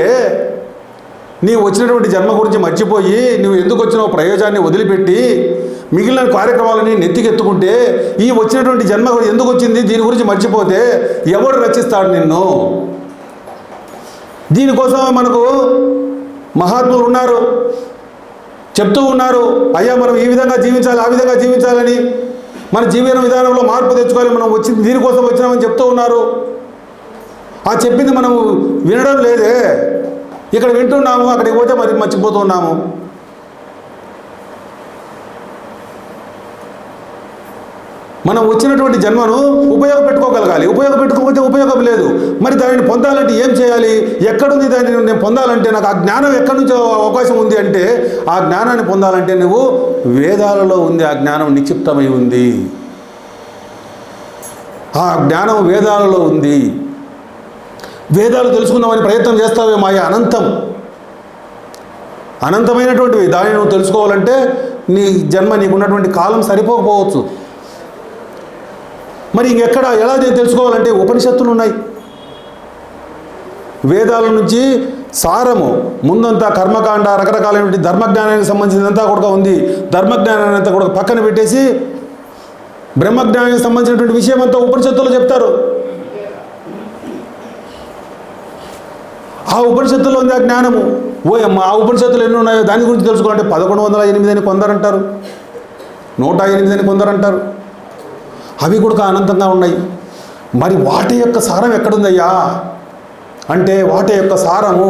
నీవు వచ్చినటువంటి జన్మ గురించి మర్చిపోయి నువ్వు ఎందుకు వచ్చినావు ప్రయోజనాన్ని వదిలిపెట్టి మిగిలిన కార్యక్రమాలని నెత్తికెత్తుకుంటే ఈ వచ్చినటువంటి జన్మ ఎందుకు వచ్చింది దీని గురించి మర్చిపోతే ఎవడు రక్షిస్తాడు నిన్ను? దీనికోసం మనకు మహాత్ములు ఉన్నారు, చెప్తూ ఉన్నారు, అయ్యా మనం ఈ విధంగా జీవించాలి ఆ విధంగా జీవించాలని, మన జీవన విధానంలో మార్పు తెచ్చుకోవాలి, మనం వచ్చింది దీనికోసం వచ్చినామని చెప్తూ ఉన్నారు. ఆ చెప్పింది మనం వినడం లేదే, ఇక్కడ వింటున్నాము, అక్కడికి పోతే మరి మర్చిపోతున్నాము. మనం వచ్చినటువంటి జన్మను ఉపయోగపెట్టుకోగలగాలి, ఉపయోగపెట్టుకోకపోతే ఉపయోగం లేదు. మరి దానిని పొందాలంటే ఏం చేయాలి? ఎక్కడుంది దాన్ని నేను పొందాలంటే? నాకు ఆ జ్ఞానం ఎక్కడి నుంచి అవకాశం ఉంది అంటే, ఆ జ్ఞానాన్ని పొందాలంటే నువ్వు వేదాలలో ఉంది, ఆ జ్ఞానం నిక్షిప్తమై ఉంది, ఆ జ్ఞానం వేదాలలో ఉంది. వేదాలు తెలుసుకుందామని ప్రయత్నం చేస్తావే మాయ అనంతం, అనంతమైనటువంటివి. దాన్ని నువ్వు తెలుసుకోవాలంటే నీ జన్మ నీకున్నటువంటి కాలం సరిపోకపోవచ్చు. మరి ఇంకెక్కడ ఎలా తెలుసుకోవాలంటే ఉపనిషత్తులు ఉన్నాయి. వేదాల నుంచి సారము ముందంతా కర్మకాండ రకరకాలైనటువంటి ధర్మజ్ఞానానికి సంబంధించినంతా కూడా ఉంది. ధర్మజ్ఞానాన్ని అంతా కూడా పక్కన పెట్టేసి బ్రహ్మజ్ఞానానికి సంబంధించినటువంటి విషయం అంతా ఉపనిషత్తులు చెప్తారు. ఆ ఉపనిషత్తుల్లో ఉంది ఆ జ్ఞానము. ఓయమ్మ, ఆ ఉపనిషత్తులు ఎన్ని ఉన్నాయో దాని గురించి తెలుసుకోవాలంటే 1108 అని కొందరంటారు, 108 అని కొందరంటారు. అవి కూడా అనంతంగా ఉన్నాయి. మరి వాటి యొక్క సారం ఎక్కడుందయ్యా అంటే, వాటి యొక్క సారము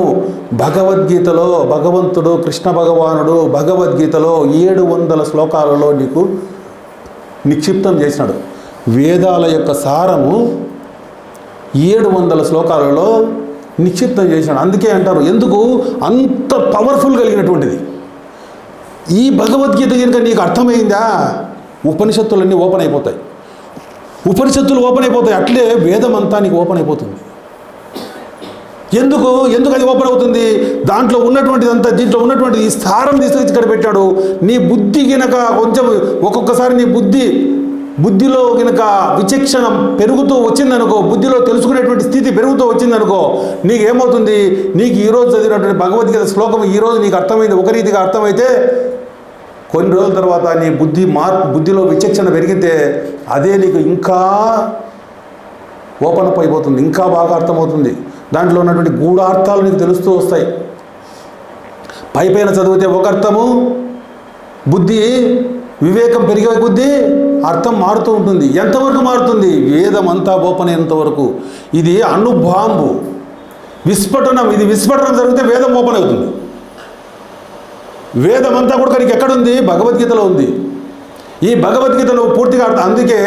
భగవద్గీతలో భగవంతుడు కృష్ణ భగవానుడు భగవద్గీతలో 700 శ్లోకాలలో నీకు నిక్షిప్తం చేసినాడు. వేదాల యొక్క సారము 700 శ్లోకాలలో నిక్షిప్తం చేసినాడు. అందుకే అంటారు, ఎందుకు అంత పవర్ఫుల్ కలిగినటువంటిది ఈ భగవద్గీత. కనుక నీకు అర్థమైందా, ఉపనిషత్తులన్నీ ఓపెన్ అయిపోతాయి, ఉపనిషత్తులు ఓపెన్ అయిపోతాయి. అట్లే వేదం అంతా నీకు ఓపెన్ అయిపోతుంది. ఎందుకు అది ఓపెన్ అవుతుంది? దాంట్లో ఉన్నటువంటిదంతా, దీంట్లో ఉన్నటువంటి ఈ సారం తీసుకొచ్చి ఇక్కడ పెట్టాడు. నీ బుద్ధి కనుక కొంచెం ఒక్కొక్కసారి నీ బుద్ధిలో కనుక విచక్షణ పెరుగుతూ వచ్చిందనుకో, బుద్ధిలో తెలుసుకునేటువంటి స్థితి పెరుగుతూ వచ్చిందనుకో, నీకు ఏమవుతుంది? నీకు ఈరోజు చదివినటువంటి భగవద్గీత శ్లోకం ఈరోజు నీకు అర్థమైంది, ఒక రీతిగా అర్థమైతే కొన్ని రోజుల తర్వాత నీ బుద్ధిలో విచక్షణ పెరిగితే అదే నీకు ఇంకా ఓపెన్ అప్ అయిపోతుంది, ఇంకా బాగా అర్థమవుతుంది. దాంట్లో ఉన్నటువంటి గూఢార్థాలు నీకు తెలుస్తూ వస్తాయి. పైపైన చదివితే ఒక అర్థము, బుద్ధి వివేకం పెరిగే కొద్దీ అర్థం మారుతూ ఉంటుంది. ఎంతవరకు మారుతుంది? వేదం అంతా ఓపెన్ అయ్యేంత వరకు. ఇది అణుబాంబు విస్ఫోటనం. ఇది విస్ఫోటనం జరిగితే వేదం ఓపెన్ అవుతుంది. వేదం అంతా కూడా నీకు ఎక్కడుంది? భగవద్గీతలో ఉంది. ఈ భగవద్గీతను పూర్తిగా అర్థం. అందుకే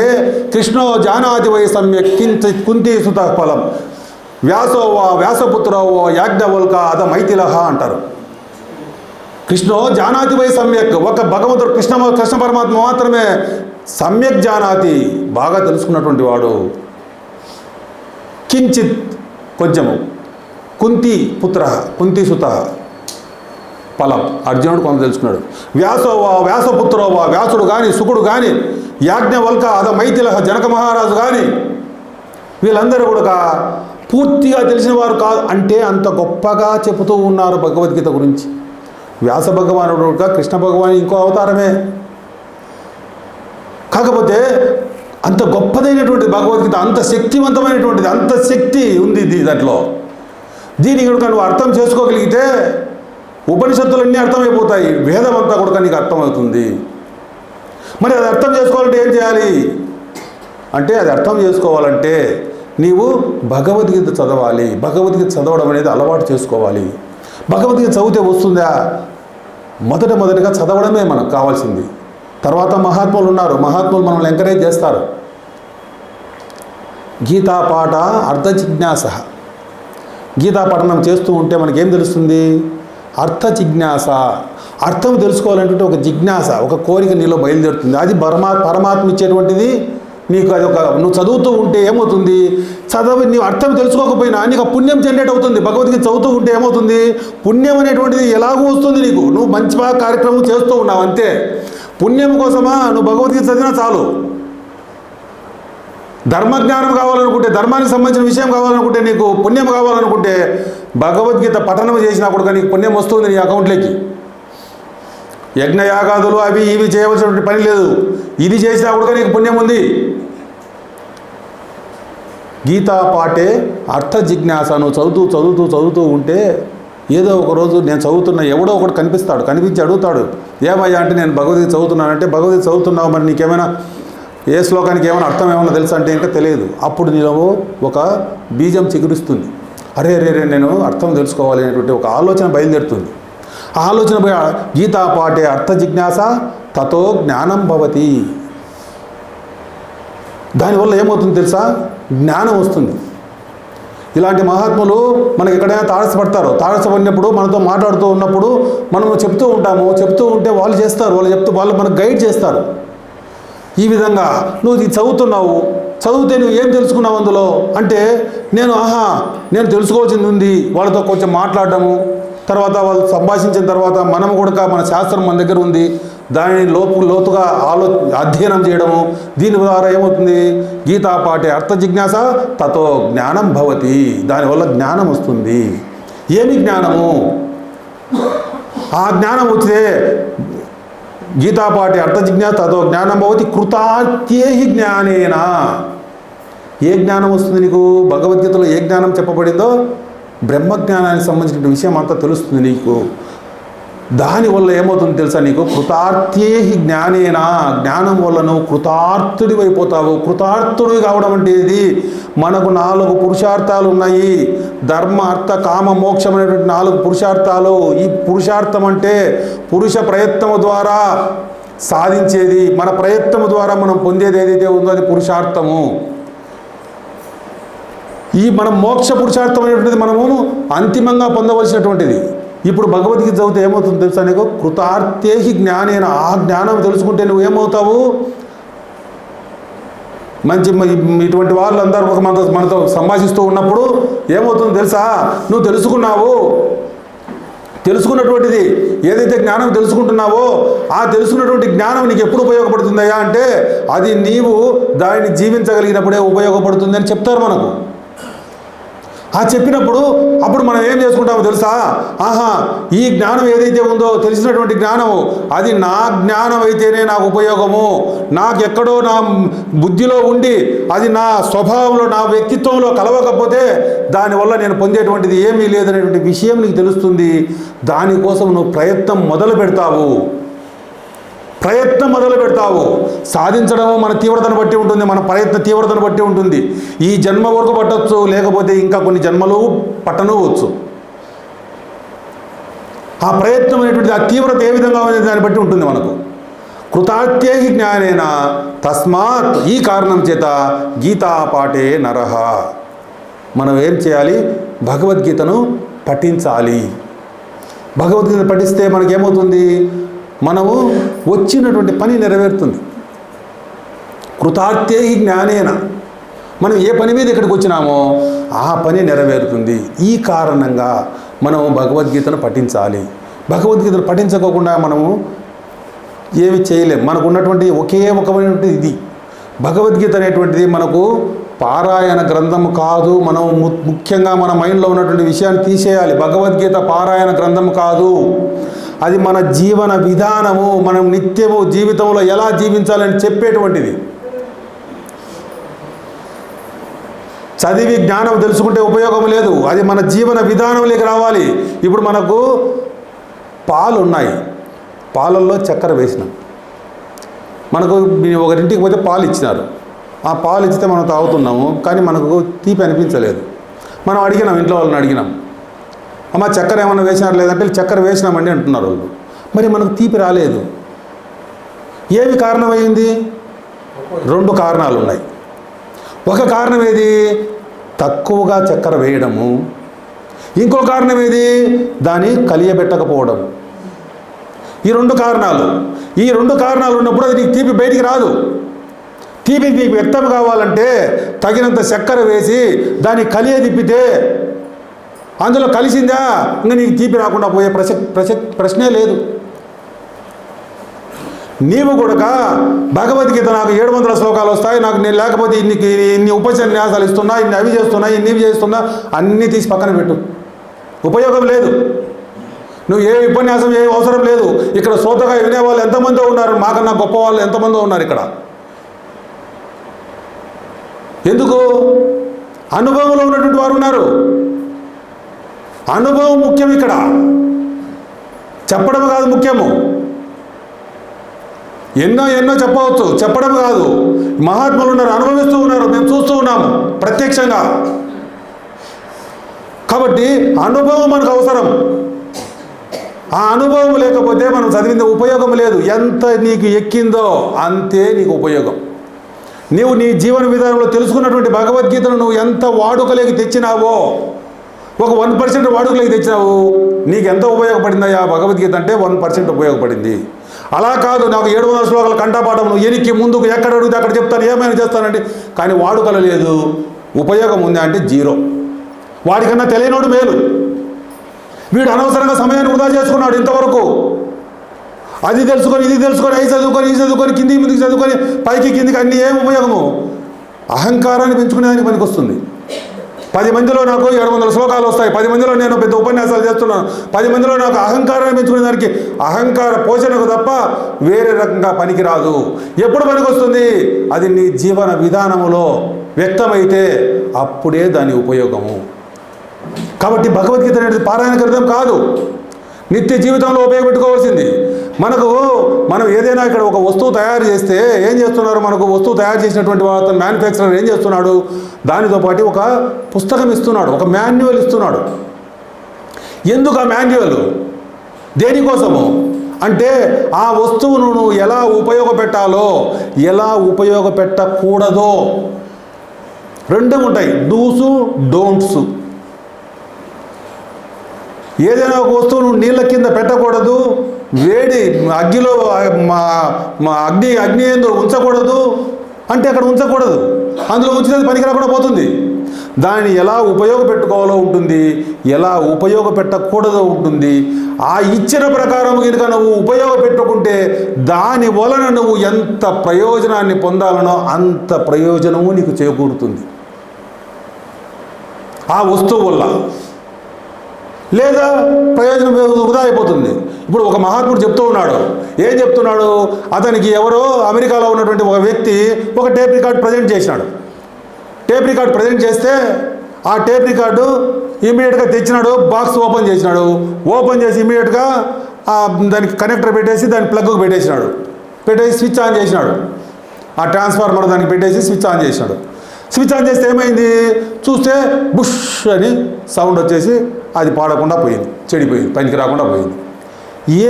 కృష్ణో జానాతి వై సమ్యక్ కించిత్ కుంతీ సుత ఫలం వ్యాసోవా వ్యాసపుత్రవో యాజ్ఞవల్క అద మైథిలహ అంటారు. కృష్ణో జానాతి వై సమ్యక్, ఒక భగవంతుడు కృష్ణ పరమాత్మ మాత్రమే సమ్యక్ జానాతి, బాగా తెలుసుకున్నటువంటి వాడు. కించిత్ కొంచెము, కుంతి పుత్ర కుంతి సుత ఫలం, అర్జునుడు కొంత తెలుసుకున్నాడు. వ్యాసోవా వ్యాసపుత్రోవా, వ్యాసుడు కానీ సుకుడు కానీ యాజ్ఞవల్క అద మైథిలహ జనక మహారాజు కానీ వీళ్ళందరూ కూడా పూర్తిగా తెలిసిన వారు కాదు. అంటే అంత గొప్పగా చెబుతూ ఉన్నారు భగవద్గీత గురించి. వ్యాస భగవానుడు కృష్ణ భగవాన్ ఇంకో అవతారమే, కాకపోతే అంత గొప్పదైనటువంటి భగవద్గీత, అంత శక్తివంతమైనటువంటిది, అంత శక్తి ఉంది దాంట్లో. దీని కనుక నువ్వు అర్థం చేసుకోగలిగితే ఉపనిషత్తులన్నీ అర్థమైపోతాయి, వేదం అంతా కూడా నీకు అర్థమవుతుంది. మరి అది అర్థం చేసుకోవాలంటే ఏం చేయాలి అంటే, అది అర్థం చేసుకోవాలంటే నీవు భగవద్గీత చదవాలి. భగవద్గీత చదవడం అనేది అలవాటు చేసుకోవాలి. భగవద్గీత చదివితే వస్తుందా? మొదటగా చదవడమే మనకు కావాల్సింది. తర్వాత మహాత్ములు ఉన్నారు, మహాత్ములు మనల్ని ఎంకరేజ్ చేస్తారు. గీతా పాఠ అర్థ జిజ్ఞాస, గీతా పఠనం చేస్తూ ఉంటే మనకేం తెలుస్తుంది? అర్థ జిజ్ఞాస. అర్థం తెలుసుకోవాలంటే ఒక జిజ్ఞాస, ఒక కోరిక నీలో బయలుదేరుతుంది. అది పరమాత్మ ఇచ్చేటువంటిది నీకు అది నువ్వు చదువుతూ ఉంటే ఏమవుతుంది, చదువు నీవు అర్థం తెలుసుకోకపోయినా నీకు ఆ పుణ్యం జనరేట్ అవుతుంది. భగవద్గీత చదువుతూ ఉంటే ఏమవుతుంది, పుణ్యం అనేటువంటిది ఎలాగూ వస్తుంది నీకు. నువ్వు మంచి కార్యక్రమం చేస్తూ ఉన్నావు అంతే. పుణ్యం కోసమా నువ్వు భగవద్గీత చదివినా చాలు. ధర్మజ్ఞానం కావాలనుకుంటే, ధర్మానికి సంబంధించిన విషయం కావాలనుకుంటే, నీకు పుణ్యం కావాలనుకుంటే భగవద్గీత పఠనం చేసినప్పుడు నీకు పుణ్యం వస్తుంది నీ అకౌంట్లోకి. యజ్ఞయాగాదులు అవి ఇవి చేయవలసినటువంటి పని లేదు. ఇది చేసినా కూడా నీకు పుణ్యం ఉంది. గీతా పాటే అర్థ జిజ్ఞాసను చదువుతూ ఉంటే ఏదో ఒక రోజు నేను చదువుతున్నా, ఎవడో ఒకటి కనిపించి అడుగుతాడు, ఏమయ్యా అంటే నేను భగవద్గీత చదువుతున్నానంటే, భగవద్గీత చదువుతున్నావు మరి నీకేమైనా ఏ శ్లోకానికి ఏమైనా అర్థం ఏమైనా తెలుసా అంటే ఇంకా తెలియదు. అప్పుడు నీలో ఒక బీజం చిగురిస్తుంది. అరే నేను అర్థం తెలుసుకోవాలి అనేటువంటి ఒక ఆలోచన బయలుదేరుతుంది. ఆ ఆలోచన గీతా పాఠే అర్థ జిజ్ఞాస తతో జ్ఞానం భవతి. దానివల్ల ఏమవుతుంది తెలుసా, జ్ఞానం వస్తుంది. ఇలాంటి మహాత్ములు మనకి ఎక్కడైనా తారసపడినప్పుడు మనతో మాట్లాడుతూ ఉన్నప్పుడు మనం చెప్తూ ఉంటే వాళ్ళు చేస్తారు, వాళ్ళు మనకు గైడ్ చేస్తారు. ఈ విధంగా నువ్వు ఇది చదివితే నువ్వు ఏం తెలుసుకున్నావు అందులో అంటే, నేను తెలుసుకోవాల్సింది ఉంది. వాళ్ళతో కొంచెం మాట్లాడటము, తర్వాత వాళ్ళు సంభాషించిన తర్వాత మనం కూడా మన శాస్త్రం మన దగ్గర ఉంది, దానిని లోతుగా అధ్యయనం చేయడము. దీని ద్వారా ఏమవుతుంది, గీతా పాఠే అర్థ జిజ్ఞాస తతో జ్ఞానం భవతి. దానివల్ల జ్ఞానం వస్తుంది. ఏమి జ్ఞానము? ఆ జ్ఞానం వచ్చితే గీతా పాఠే అర్థ జిజ్ఞాస తతో జ్ఞానం భవతి కృతార్థ్యేహి జ్ఞానేనా. ఏ జ్ఞానం వస్తుంది నీకు? భగవద్గీతలో ఏ జ్ఞానం చెప్పబడిందో బ్రహ్మజ్ఞానానికి సంబంధించిన విషయం అంతా తెలుస్తుంది నీకు. దానివల్ల ఏమవుతుంది తెలుసా నీకు, కృతార్థ్యేహి జ్ఞానేనా. జ్ఞానం వల్ల నువ్వు కృతార్థుడివి అయిపోతావు. కృతార్థుడివి కావడం అంటే ఇది, మనకు 4 పురుషార్థాలు ఉన్నాయి. ధర్మ అర్థ కామ మోక్షం అనేటువంటి 4 పురుషార్థాలు. ఈ పురుషార్థం అంటే పురుష ప్రయత్నము ద్వారా సాధించేది. మన ప్రయత్నము ద్వారా మనం పొందేది ఏదైతే ఉందో అది పురుషార్థము. ఈ మనం మోక్ష పురుషార్థం అనేటువంటిది మనము అంతిమంగా పొందవలసినటువంటిది. ఇప్పుడు భగవద్గీత చదివితే ఏమవుతుంది తెలుసా నీకు, కృతార్థేహి జ్ఞానేన. ఆ జ్ఞానం తెలుసుకుంటే నువ్వు ఏమవుతావు, మంచి ఇటువంటి వాళ్ళు అందరూ మనతో సంభాషిస్తూ ఉన్నప్పుడు ఏమవుతుంది తెలుసా, నువ్వు తెలుసుకున్నటువంటిది ఏదైతే జ్ఞానం తెలుసుకుంటున్నావో ఆ తెలుసుకున్నటువంటి జ్ఞానం నీకు ఎప్పుడు ఉపయోగపడుతుందయ్యా అంటే, అది నీవు దానిని జీవించగలిగినప్పుడే ఉపయోగపడుతుంది అని చెప్తారు మనకు. ఆ చెప్పినప్పుడు అప్పుడు మనం ఏం చేసుకుంటామో తెలుసా, ఈ జ్ఞానం ఏదైతే ఉందో తెలిసినటువంటి జ్ఞానము అది నా జ్ఞానం అయితేనే నాకు ఉపయోగము. నాకెక్కడో నా బుద్ధిలో ఉండి అది నా స్వభావంలో నా వ్యక్తిత్వంలో కలవకపోతే దానివల్ల నేను పొందేటువంటిది ఏమీ లేదనేటువంటి విషయం నీకు తెలుస్తుంది. దానికోసం నువ్వు ప్రయత్నం మొదలు పెడతావు. సాధించడము మన తీవ్రతను బట్టి ఉంటుంది, మన ప్రయత్న తీవ్రతను బట్టి ఉంటుంది. ఈ జన్మ వరకు పట్టవచ్చు, లేకపోతే ఇంకా కొన్ని జన్మలు పట్టనవచ్చు. ఆ ప్రయత్నం అనేటువంటిది ఆ తీవ్రత ఏ విధంగా అనేది దాన్ని బట్టి ఉంటుంది మనకు. కృతార్థ్యేహి జ్ఞానేన తస్మాత్, ఈ కారణం చేత గీతా పాఠే నరః. మనం ఏం చేయాలి, భగవద్గీతను పఠించాలి. భగవద్గీత పఠిస్తే మనకేమవుతుంది, మనము వచ్చినటువంటి పని నెరవేరుతుంది. కృతార్థేహి జ్ఞానేన, మనం ఏ పని మీద ఇక్కడికి వచ్చినామో ఆ పని నెరవేరుతుంది. ఈ కారణంగా మనము భగవద్గీతను పఠించాలి. భగవద్గీతను పఠించకోకుండా మనము ఏమి చేయలేం. మనకు ఉన్నటువంటి ఒకే ఒకమైనటువంటి ఇది భగవద్గీత అనేటువంటిది మనకు పారాయణ గ్రంథం కాదు. మనం ముఖ్యంగా మన మైండ్లో ఉన్నటువంటి విషయాన్ని తీసేయాలి. భగవద్గీత పారాయణ గ్రంథం కాదు, అది మన జీవన విధానము. మనం నిత్యము జీవితంలో ఎలా జీవించాలని చెప్పేటువంటిది. చదివి జ్ఞానం తెలుసుకుంటే ఉపయోగం లేదు, అది మన జీవన విధానంలోకి రావాలి. ఇప్పుడు మనకు పాలు ఉన్నాయి, పాలల్లో చక్కెర వేసినాం. మనకు ఒకరింటికి పోతే పాలు ఇచ్చినారు, ఆ పాలు ఇచ్చితే మనం తాగుతున్నాము, కానీ మనకు తీపి అనిపించలేదు. మనం అడిగినాం, ఇంట్లో వాళ్ళని అడిగినాం, అమ్మ చక్కెర ఏమన్నా వేసినారు లేదంటే చక్కెర వేసినామండి అంటున్నారు వాళ్ళు. మరి మనకు తీపి రాలేదు. ఏమి కారణమైంది? 2 కారణాలు ఉన్నాయి. ఒక కారణం ఏది? తక్కువగా చక్కెర వేయడము. ఇంకో కారణం ఏది? దాన్ని కలియబెట్టకపోవడం. ఈ 2 కారణాలు ఉన్నప్పుడు అది నీకు తీపి బయటికి రాదు. తీపి నీకు వ్యక్తం కావాలంటే తగినంత చక్కెర వేసి దాన్ని కలియ తిప్పితే అందులో కలిసిందా ఇంకా నీకు తీపి రాకుండా పోయే ప్రశ్నే లేదు. నీవు కూడా భగవద్గీత నాకు 700 శ్లోకాలు వస్తాయి, నాకు నేను లేకపోతే ఇన్ని ఉపన్యాసాలు ఇస్తున్నా, ఇన్ని అవి చేస్తున్నా, ఇన్ని ఇవి చేస్తున్నా, అన్నీ తీసి పక్కన పెట్టు. ఉపయోగం లేదు. నువ్వు ఏ ఉపన్యాసం ఏ అవసరం లేదు. ఇక్కడ శ్రోతగా వినేవాళ్ళు ఎంతమందో ఉన్నారు, మాకన్నా గొప్ప వాళ్ళు ఎంతమందో ఉన్నారు ఇక్కడ. ఎందుకు? అనుభవంలో ఉన్నటువంటి వారు ఉన్నారు. అనుభవం ముఖ్యం ఇక్కడ, చెప్పడం కాదు ముఖ్యము. ఎన్నో చెప్పవచ్చు, చెప్పడం కాదు. మహాత్ములు ఉన్నారు, అనుభవిస్తూ ఉన్నారు, మేము చూస్తూ ఉన్నాము ప్రత్యక్షంగా. కాబట్టి అనుభవం మనకు అవసరం. ఆ అనుభవం లేకపోతే మనం చదివింది ఉపయోగం లేదు. ఎంత నీకు ఎక్కిందో అంతే నీకు ఉపయోగం. నీవు నీ జీవన విధానంలో తెలుసుకున్నటువంటి భగవద్గీతను నువ్వు ఎంత వాడుకలోకి తెచ్చినావో, ఒక 1% వాడుకలోకి తెచ్చినావు, నీకు ఎంత ఉపయోగపడిందయ్యా భగవద్గీత అంటే 1% ఉపయోగపడింది. అలా కాదు, నాకు 700 శ్లోకాల కంఠపాఠం నువ్వు ఎనికి ముందుకు ఎక్కడ అడిగితే అక్కడ చెప్తాను, ఏమైనా చేస్తానండి, కానీ వాడుకల లేదు. ఉపయోగం ఉంది అంటే 0. వాడికన్నా తెలియనోడు మేలు. వీడు అనవసరంగా సమయాన్ని వృధా చేసుకున్నాడు ఇంతవరకు. అది తెలుసుకొని ఇది తెలుసుకొని అవి చదువుకొని ఈ చదువుకొని కింది ముందుకు చదువుకొని పైకి కిందికి అన్నీ ఏం ఉపయోగము? అహంకారాన్ని పెంచుకునేదానికి పనికి వస్తుంది. 10 మందిలో నాకు 700 శ్లోకాలు వస్తాయి, 10 మందిలో నేను పెద్ద ఉపన్యాసాలు చేస్తున్నాను, 10 మందిలో నాకు అహంకారాన్ని పెంచుకునే దానికి అహంకార పోషణకు తప్ప వేరే రకంగా పనికిరాదు. ఎప్పుడు పనికి వస్తుంది? అది నీ జీవన విధానములో వ్యక్తమైతే అప్పుడే దాని ఉపయోగము. కాబట్టి భగవద్గీత అనేది పారాయణ గ్రంథం కాదు, నిత్య జీవితంలో ఉపయోగపెట్టుకోవాల్సింది. మనం ఏదైనా ఇక్కడ ఒక వస్తువు తయారు చేస్తే ఏం చేస్తున్నారు? మనకు వస్తువు తయారు చేసినటువంటి అతను మ్యానుఫ్యాక్చరర్ ఏం చేస్తున్నాడు? దానితో పాటు ఒక పుస్తకం ఇస్తున్నాడు, ఒక మాన్యువల్ ఇస్తున్నాడు. ఎందుకు ఆ మాన్యువల్? దేనికోసము అంటే ఆ వస్తువును నువ్వు ఎలా ఉపయోగపెట్టాలో, ఎలా ఉపయోగపెట్టకూడదో 2 ఉంటాయి, డూసు డోంట్స్. ఏదైనా ఒక వస్తువును నీళ్ళ కింద పెట్టకూడదు, వేడి అగ్గిలో అగ్ని ఏందో ఉంచకూడదు అంటే అక్కడ ఉంచకూడదు, అందులో ఉంచితే పనికి రాకుండా పోతుంది. దాన్ని ఎలా ఉపయోగపెట్టుకోవాలో ఉంటుంది, ఎలా ఉపయోగపెట్టకూడదో ఉంటుంది. ఆ ఇచ్చిన ప్రకారం కనుక నువ్వు ఉపయోగపెట్టుకుంటే దాని వలన నువ్వు ఎంత ప్రయోజనాన్ని పొందాలనో అంత ప్రయోజనము నీకు చేకూరుతుంది ఆ వస్తువు వల్ల. లేదా ప్రయోజనం వృధా అయిపోతుంది. ఇప్పుడు ఒక మహాత్ముడు చెప్తూ ఉన్నాడు, ఏం చెప్తున్నాడు? అతనికి ఎవరో అమెరికాలో ఉన్నటువంటి ఒక వ్యక్తి ఒక టేప్ రికార్డ్ ప్రజెంట్ చేసినాడు. టేప్ రికార్డ్ ప్రజెంట్ చేస్తే ఆ టేప్ రికార్డు ఇమీడియట్గా తెచ్చినాడు, బాక్స్ ఓపెన్ చేసినాడు. ఓపెన్ చేసి ఇమీడియట్గా దానికి కనెక్టర్ పెట్టేసి దాని ప్లగ్కు పెట్టేసి స్విచ్ ఆన్ చేసినాడు. ఆ ట్రాన్స్ఫార్మర్ దానికి పెట్టేసి స్విచ్ ఆన్ చేసినాడు. స్విచ్ ఆన్ చేస్తే ఏమైంది? చూస్తే బుష్ అని సౌండ్ వచ్చేసి అది పాడకుండా పోయింది, చెడిపోయింది, పనికి రాకుండా పోయింది.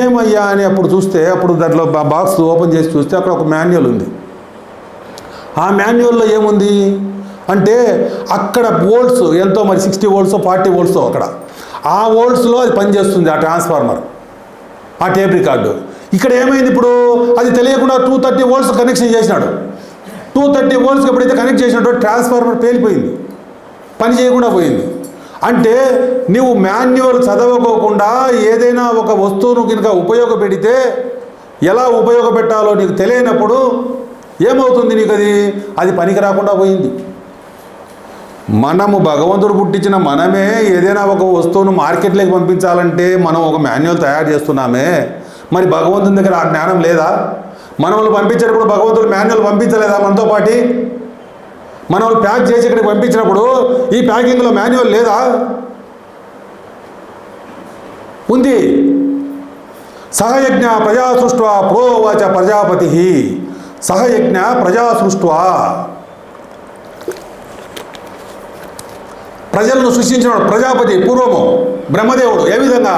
ఏమయ్యా అని అప్పుడు చూస్తే, అప్పుడు దాంట్లో బాక్స్ ఓపెన్ చేసి చూస్తే అక్కడ ఒక మాన్యువల్ ఉంది. ఆ మాన్యువల్లో ఏముంది అంటే అక్కడ వోల్ట్స్ ఎంతో మరి 60 వోల్ట్స్ 40 వోల్ట్స్ అక్కడ ఆ వోల్ట్స్లో అది పనిచేస్తుంది ఆ ట్రాన్స్ఫార్మర్, ఆ టేప్ రికార్డు. ఇక్కడ ఏమైంది? ఇప్పుడు అది తెలియకుండా 230 వోల్ట్స్ కనెక్షన్ చేసినాడు. 230 వోల్ట్స్కి ఎప్పుడైతే కనెక్ట్ చేసినట్టు ట్రాన్స్ఫార్మర్ పేలిపోయింది, పని చేయకుండా పోయింది. అంటే నువ్వు మాన్యువల్ చదవకోకుండా ఏదైనా ఒక వస్తువును కనుక ఉపయోగపెడితే ఎలా ఉపయోగపెట్టాలో నీకు తెలియనప్పుడు ఏమవుతుంది? నీకు అది పనికి రాకుండా పోయింది. మనము భగవంతుడు పుట్టించిన మనమే ఏదైనా ఒక వస్తువును మార్కెట్లోకి పంపించాలంటే మనం ఒక మాన్యువల్ తయారు చేస్తున్నామే. మరి భగవంతుని దగ్గర ఆ జ్ఞానం లేదా? మనల్ని పంపించేటప్పుడు భగవంతుడు మాన్యువల్ పంపించలేదా మనతో పాటి? మనం ప్యాక్ చేసి ఇక్కడికి పంపించినప్పుడు ఈ ప్యాకింగ్లో మాన్యువల్ లేదా? ఉంది. సహయజ్ఞ ప్రజా సృష్ట్వా ప్రోవాచ ప్రజాపతి, సహయజ్ఞ ప్రజా సృష్ట్వా, ప్రజలను సృష్టించినాడు ప్రజాపతి పూర్వము బ్రహ్మదేవుడు. ఏ విధంగా?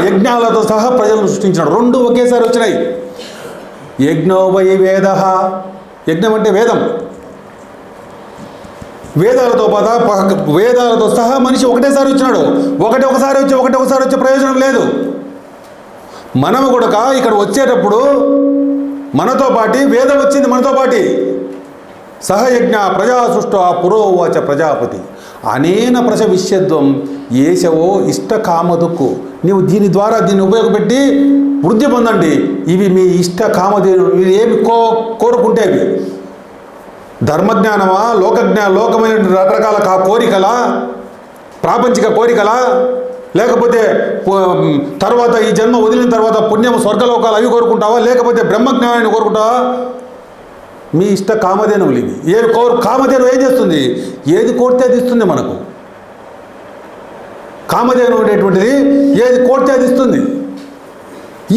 యజ్ఞాలతో సహా ప్రజలను సృష్టించినాడు. 2 ఒకేసారి వచ్చినాయి. యజ్ఞో వై వేద, యజ్ఞం అంటే వేదం, వేదాలతో సహా మనిషి ఒకటేసారి వచ్చినాడు. ఒకసారి వచ్చే ప్రయోజనం లేదు. మనము కూడా ఇక్కడ వచ్చేటప్పుడు మనతో పాటి వేదం వచ్చింది మనతో పాటి. సహయజ్ఞ ప్రజా సృష్ట పురోవాచ ప్రజాపతి అనేన ప్రశవిష్యత్వం ఏషవో ఇష్ట కామదుక్కు. నీవు దీని ద్వారా దీన్ని ఉపయోగపెట్టి వృద్ధి పొందండి. ఇవి మీ ఇష్ట కామధేనులు. మీరు ఏమి కోరుకుంటే అవి ధర్మజ్ఞానమా, లోకమైన రకరకాల కోరికలా, ప్రాపంచిక కోరికలా, లేకపోతే తర్వాత ఈ జన్మ వదిలిన తర్వాత పుణ్యం స్వర్గలోకాలు అవి కోరుకుంటావా, లేకపోతే బ్రహ్మజ్ఞానాన్ని కోరుకుంటావా? మీ ఇష్ట కామధేనువులు ఇవి. కామధేను ఏం చేస్తుంది? ఏది కోరితే అది ఇస్తుంది మనకు. కామధేను అనేటువంటిది ఏది కోరితే అది ఇస్తుంది.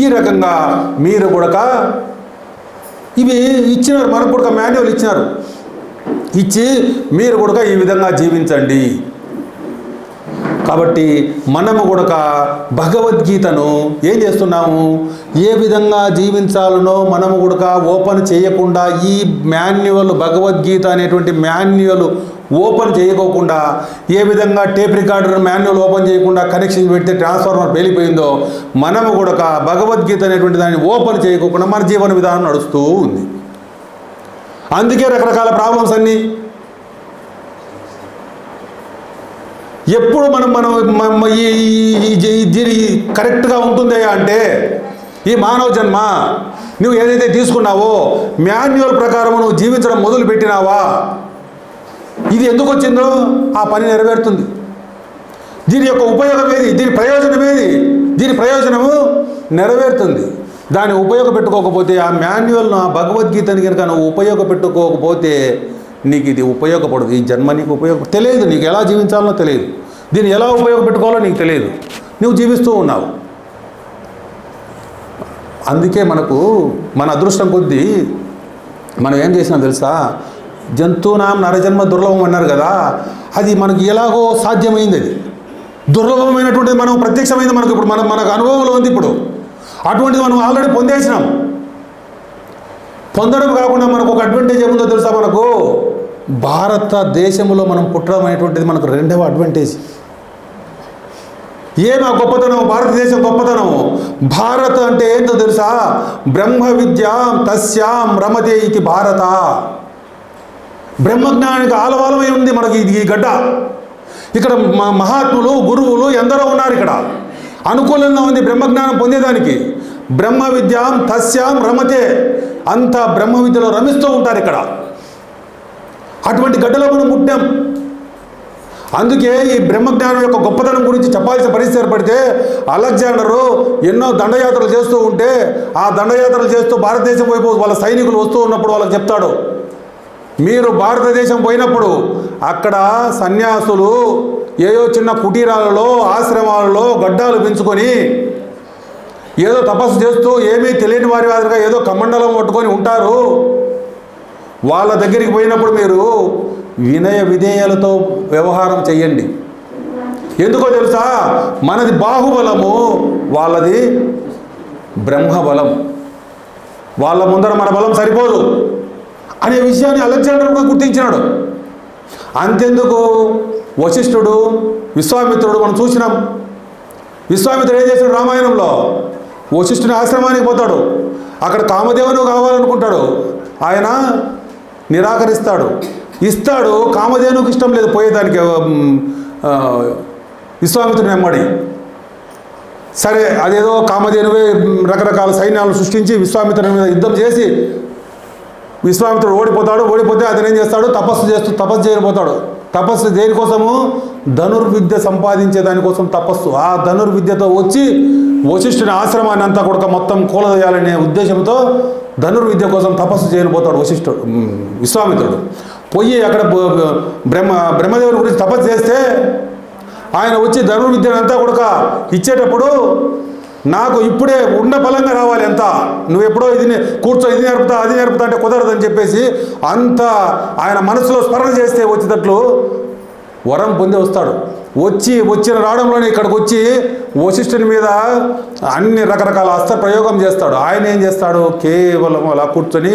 ఈ రకంగా మీరు కూడా ఇవి ఇచ్చినారు, మనకు కూడా మాన్యువల్ ఇచ్చినారు. ఇచ్చి మీరు కూడా ఈ విధంగా జీవించండి. కాబట్టి మనము కూడా భగవద్గీతను ఏం చేస్తున్నాము, ఏ విధంగా జీవించాలనో మనము కూడా ఓపెన్ చేయకుండా, ఈ మాన్యువల్ భగవద్గీత అనేటువంటి మాన్యువల్ ఓపెన్ చేయకోకుండా, ఏ విధంగా టేప్ రికార్డర్ మాన్యువల్ ఓపెన్ చేయకుండా కనెక్షన్ పెడితే ట్రాన్స్ఫార్మర్ పేలిపోయిందో, మనము కూడా భగవద్గీత అనేటువంటి దాన్ని ఓపెన్ చేయకోకుండా మన జీవన విధానం నడుస్తూ ఉంది. అందుకే రకరకాల ప్రాబ్లమ్స్ అన్నీ. ఎప్పుడు మనం దీని కరెక్ట్గా ఉంటుందా అంటే, ఈ మానవ జన్మ నువ్వు ఏదైతే తీసుకున్నావో మాన్యువల్ ప్రకారం నువ్వు జీవించడం మొదలు పెట్టినావా, ఇది ఎందుకు వచ్చిందో ఆ పని నెరవేరుతుంది. దీని యొక్క ఉపయోగం ఏది, దీని ప్రయోజనం ఏది, దీని ప్రయోజనము నెరవేరుతుంది. దాన్ని ఉపయోగపెట్టుకోకపోతే, ఆ మాన్యువల్ను, ఆ భగవద్గీతని కనుక నువ్వు ఉపయోగపెట్టుకోకపోతే నీకు ఇది ఉపయోగపడదు. ఈ జన్మ నీకు తెలియదు, నీకు ఎలా జీవించాలో తెలియదు, దీన్ని ఎలా ఉపయోగపెట్టుకోవాలో నీకు తెలియదు, నువ్వు జీవిస్తూ ఉన్నావు. అందుకే మనకు మన అదృష్టం కొద్దీ మనం ఏం చేసినాం తెలుసా, జంతువునాం నరజన్మ దుర్లభం అన్నారు కదా, అది మనకి ఎలాగో సాధ్యమైంది. అది దుర్లభమైనటువంటిది మనం ప్రత్యక్షమైంది, మనకు ఇప్పుడు మనకు అనుభవంలో ఉంది. ఇప్పుడు అటువంటిది మనం ఆల్రెడీ పొందేసినాం. పొందడం కాకుండా మనకు ఒక అడ్వాంటేజ్ ఏముందో తెలుసా, మనకు భారతదేశంలో మనం పుట్టడం అనేటువంటిది మనకు రెండవ అడ్వాంటేజ్. ఏమి ఆ గొప్పతనం, భారతదేశం గొప్పతనం. భారత్ అంటే ఏంటో తెలుసా, బ్రహ్మ విద్యాం తస్యాం రమతే ఇది భారత. బ్రహ్మజ్ఞానానికి ఆలవాలమై ఉంది మనకి ఈ గడ్డ. ఇక్కడ మహాత్ములు, గురువులు ఎందరో ఉన్నారు. ఇక్కడ అనుకూలంగా ఉంది బ్రహ్మజ్ఞానం పొందేదానికి. బ్రహ్మ విద్యాం తస్యాం రమతే, అంత బ్రహ్మ విద్యలో రమిస్తూ ఉంటారు ఇక్కడ. అటువంటి గడ్డలో మనం పుట్టాం. అందుకే ఈ బ్రహ్మజ్ఞానం యొక్క గొప్పతనం గురించి చెప్పాల్సిన పరిస్థితి ఏర్పడితే, అలెగ్జాండరు ఎన్నో దండయాత్రలు చేస్తూ ఉంటే, ఆ దండయాత్రలు చేస్తూ భారతదేశం వైపు వాళ్ళ సైనికులు వస్తూ ఉన్నప్పుడు వాళ్ళకి చెప్తాడు, మీరు భారతదేశం పోయినప్పుడు అక్కడ సన్యాసులు ఏదో చిన్న కుటీరాలలో, ఆశ్రమాలలో గడ్డాలు పెంచుకొని ఏదో తపస్సు చేస్తూ ఏమీ తెలియని వారి వారిగా ఏదో కమండలం పట్టుకొని ఉంటారు. వాళ్ళ దగ్గరికి పోయినప్పుడు మీరు వినయ విధేయాలతో వ్యవహారం చెయ్యండి. ఎందుకో తెలుసా, మనది బాహుబలము, వాళ్ళది బ్రహ్మబలం. వాళ్ళ ముందర మన బలం సరిపోదు అనే విషయాన్ని అలెగ్జాండర్ కూడా గుర్తించినాడు. అంతెందుకు, వశిష్ఠుడు, విశ్వామిత్రుడు మనం చూసినాం. విశ్వామిత్రుడు ఏం చేశాడు రామాయణంలో, వశిష్ఠుని ఆశ్రమానికి పోతాడు. అక్కడ కామదేవుడు కావాలనుకుంటాడు, ఆయన నిరాకరిస్తాడు. ఇస్తాడు, కామధేనుకు ఇష్టం లేదు పోయేదానికి విశ్వామిత్రుని వెంబడి. సరే, అదేదో కామధేనువే రకరకాల సైన్యాలను సృష్టించి విశ్వామిత్రుని మీద యుద్ధం చేసి విశ్వామిత్రుడు ఓడిపోతే అతను ఏం చేస్తాడు, తపస్సు చేయబోతాడు. తపస్సు దేనికోసము, ధనుర్విద్య సంపాదించే దానికోసం తపస్సు. ఆ ధనుర్విద్యతో వచ్చి వశిష్ఠుని ఆశ్రమాన్ని అంతా కూడా మొత్తం కూలదోయాలనే ఉద్దేశంతో ధనుర్విద్య కోసం తపస్సు చేయబోతాడు విశ్వామిత్రుడు. పోయి అక్కడ బ్రహ్మదేవుని గురించి తపస్సు చేస్తే ఆయన వచ్చి ధనుర్విద్యను అంతా కూడా ఇచ్చేటప్పుడు, నాకు ఇప్పుడే ఉన్న బలంగా రావాలి, ఎంత నువ్వు ఎప్పుడో ఇది కూర్చో, ఇది నేర్పుతా అది నేర్పుతా అంటే కుదరదని చెప్పేసి అంత ఆయన మనసులో స్మరణ చేస్తే వచ్చేటట్లు వరం పొంది వస్తాడు. వచ్చిన రావడంలోనే ఇక్కడికి వచ్చి వశిష్ఠుని మీద అన్ని రకరకాల అస్త్ర ప్రయోగం చేస్తాడు. ఆయన ఏం చేస్తాడు, కేవలం అలా కూర్చొని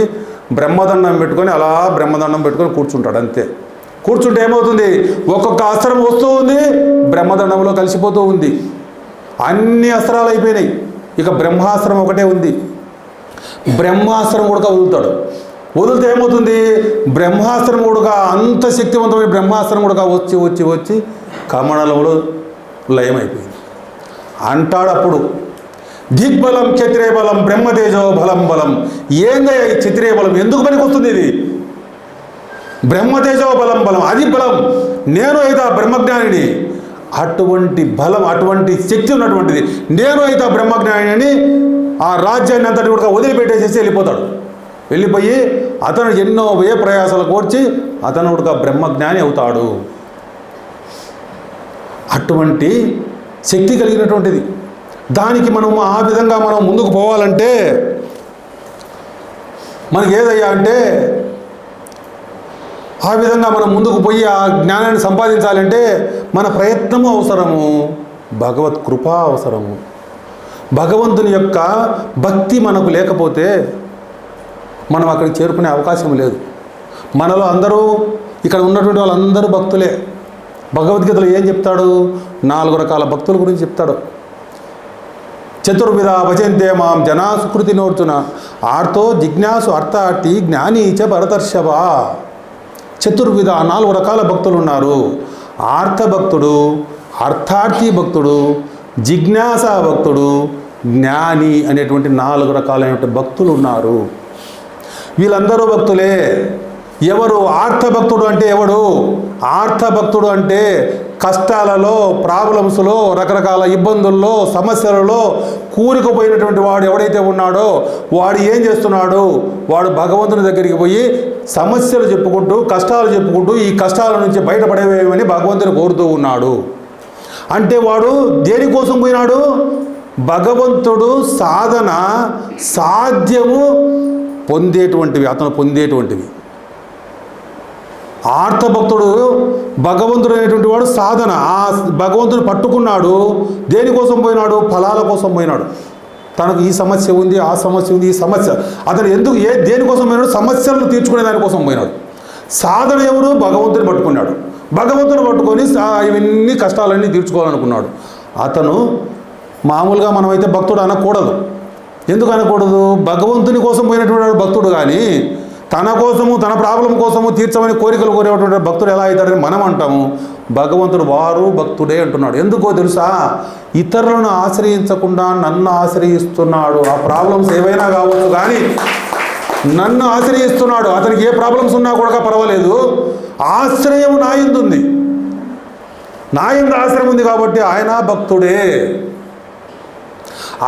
బ్రహ్మదండం పెట్టుకొని కూర్చుంటాడు. అంతే. కూర్చుంటే ఏమవుతుంది, ఒక్కొక్క అస్త్రం వస్తూ ఉంది, బ్రహ్మదండంలో కలిసిపోతూ ఉంది. అన్ని అస్త్రాలు అయిపోయినాయి, ఇక బ్రహ్మాస్త్రం ఒకటే ఉంది. బ్రహ్మాస్త్రం కూడా వదులుతాడు. వదిలితే ఏమవుతుంది, బ్రహ్మాస్త్రం కూడా అంత శక్తివంతమైన బ్రహ్మాస్త్రం కూడా వచ్చి వచ్చి వచ్చి కమలంలో లయమైపోయింది. అంటాడు అప్పుడు, దిగ్బలం క్షత్రియ బలం బ్రహ్మతేజో బలం బలం. ఏందయ్యా ఈ క్షత్రియ బలం, ఎందుకు పనికి వస్తుంది ఇది? బ్రహ్మతేజో బలం బలం, అది బలం. నేను అయితే ఆ బ్రహ్మజ్ఞానిని, అటువంటి బలం అటువంటి శక్తి ఉన్నటువంటిది నేను అయితే ఆ బ్రహ్మజ్ఞాని అని ఆ రాజ్యాన్ని అంతటి కూడా వదిలిపెట్టేసేసి వెళ్ళిపోతాడు. వెళ్ళిపోయి అతను ఎన్నో వ్యయ ప్రయాసాలు కోర్చి అతను కూడా బ్రహ్మజ్ఞాని అవుతాడు. అటువంటి శక్తి కలిగినటువంటిది. దానికి మనం ఆ విధంగా మనం ముందుకు పోవాలంటే మనకి ఏదయ్యా అంటే, ఆ విధంగా మనం ముందుకు పోయి ఆ జ్ఞానాన్ని సంపాదించాలంటే మన ప్రయత్నము అవసరము, భగవత్ కృప అవసరము. భగవంతుని యొక్క భక్తి మనకు లేకపోతే మనం అక్కడికి చేరుకునే అవకాశం లేదు. మనలో అందరూ, ఇక్కడ ఉన్నటువంటి వాళ్ళందరూ భక్తులే. భగవద్గీతలో ఏం చెప్తాడు? 4 రకాల భక్తుల గురించి చెప్తాడు. చతుర్విధ భజంతే మాం జనా సుకృతి నోర్చున ఆర్తో జిజ్ఞాసు అర్థార్థి జ్ఞాని చ భరతర్షభ. చతుర్విధ 4 రకాల భక్తులు ఉన్నారు. ఆర్త భక్తుడు, అర్థార్థి భక్తుడు, జిజ్ఞాసా భక్తుడు, జ్ఞాని అనేటువంటి 4 రకాలైనటువంటి భక్తులు ఉన్నారు. వీళ్ళందరూ భక్తులే. ఎవరు ఆర్తభక్తుడు అంటే ఎవడు? ఆర్తభక్తుడు అంటే కష్టాలలో, ప్రాబ్లమ్స్లో, రకరకాల ఇబ్బందుల్లో, సమస్యలలో కూరుకుపోయినటువంటి వాడు ఎవడైతే ఉన్నాడో వాడు ఏం చేస్తున్నాడు? వాడు భగవంతుని దగ్గరికి పోయి సమస్యలు చెప్పుకుంటూ, కష్టాలు చెప్పుకుంటూ ఈ కష్టాల నుంచి బయటపడేవేమని భగవంతుని కోరుతూ ఉన్నాడు. అంటే వాడు దేనికోసం పోయినాడు? భగవంతుడు సాధన సాధ్యము పొందేటువంటివి, అతను పొందేటువంటివి. ఆర్తభక్తుడు భగవంతుడు అనేటువంటి వాడు సాధన, ఆ భగవంతుని పట్టుకున్నాడు. దేనికోసం పోయినాడు? ఫలాల కోసం పోయినాడు. తనకు ఈ సమస్య ఉంది, ఆ సమస్య ఉంది, ఈ సమస్య అతను ఎందుకు దేనికోసం పోయినాడు? సమస్యలను తీర్చుకునే దానికోసం పోయినాడు. సాధన ఎవరు? భగవంతుని పట్టుకున్నాడు. భగవంతుని పట్టుకొని ఇవన్నీ కష్టాలన్నీ తీర్చుకోవాలనుకున్నాడు. అతను మామూలుగా మనమైతే భక్తుడు అనకూడదు. ఎందుకు అనకూడదు? భగవంతుని కోసం పోయినటువంటి భక్తుడు. కానీ తన కోసము, తన ప్రాబ్లం కోసము తీర్చమని కోరికలు కోరేటువంటి భక్తుడు ఎలా అవుతాడని మనం అంటాము. భగవంతుడు వారు భక్తుడే అంటున్నాడు. ఎందుకో తెలుసా? ఇతరులను ఆశ్రయించకుండా నన్ను ఆశ్రయిస్తున్నాడు. ఆ ప్రాబ్లమ్స్ ఏవైనా కావచ్చు కానీ నన్ను ఆశ్రయిస్తున్నాడు. అతనికి ఏ ప్రాబ్లమ్స్ ఉన్నా కూడా పర్వాలేదు, ఆశ్రయం నా యందు ఉంది. నా యందు ఆశ్రయం ఉంది కాబట్టి ఆయన భక్తుడే.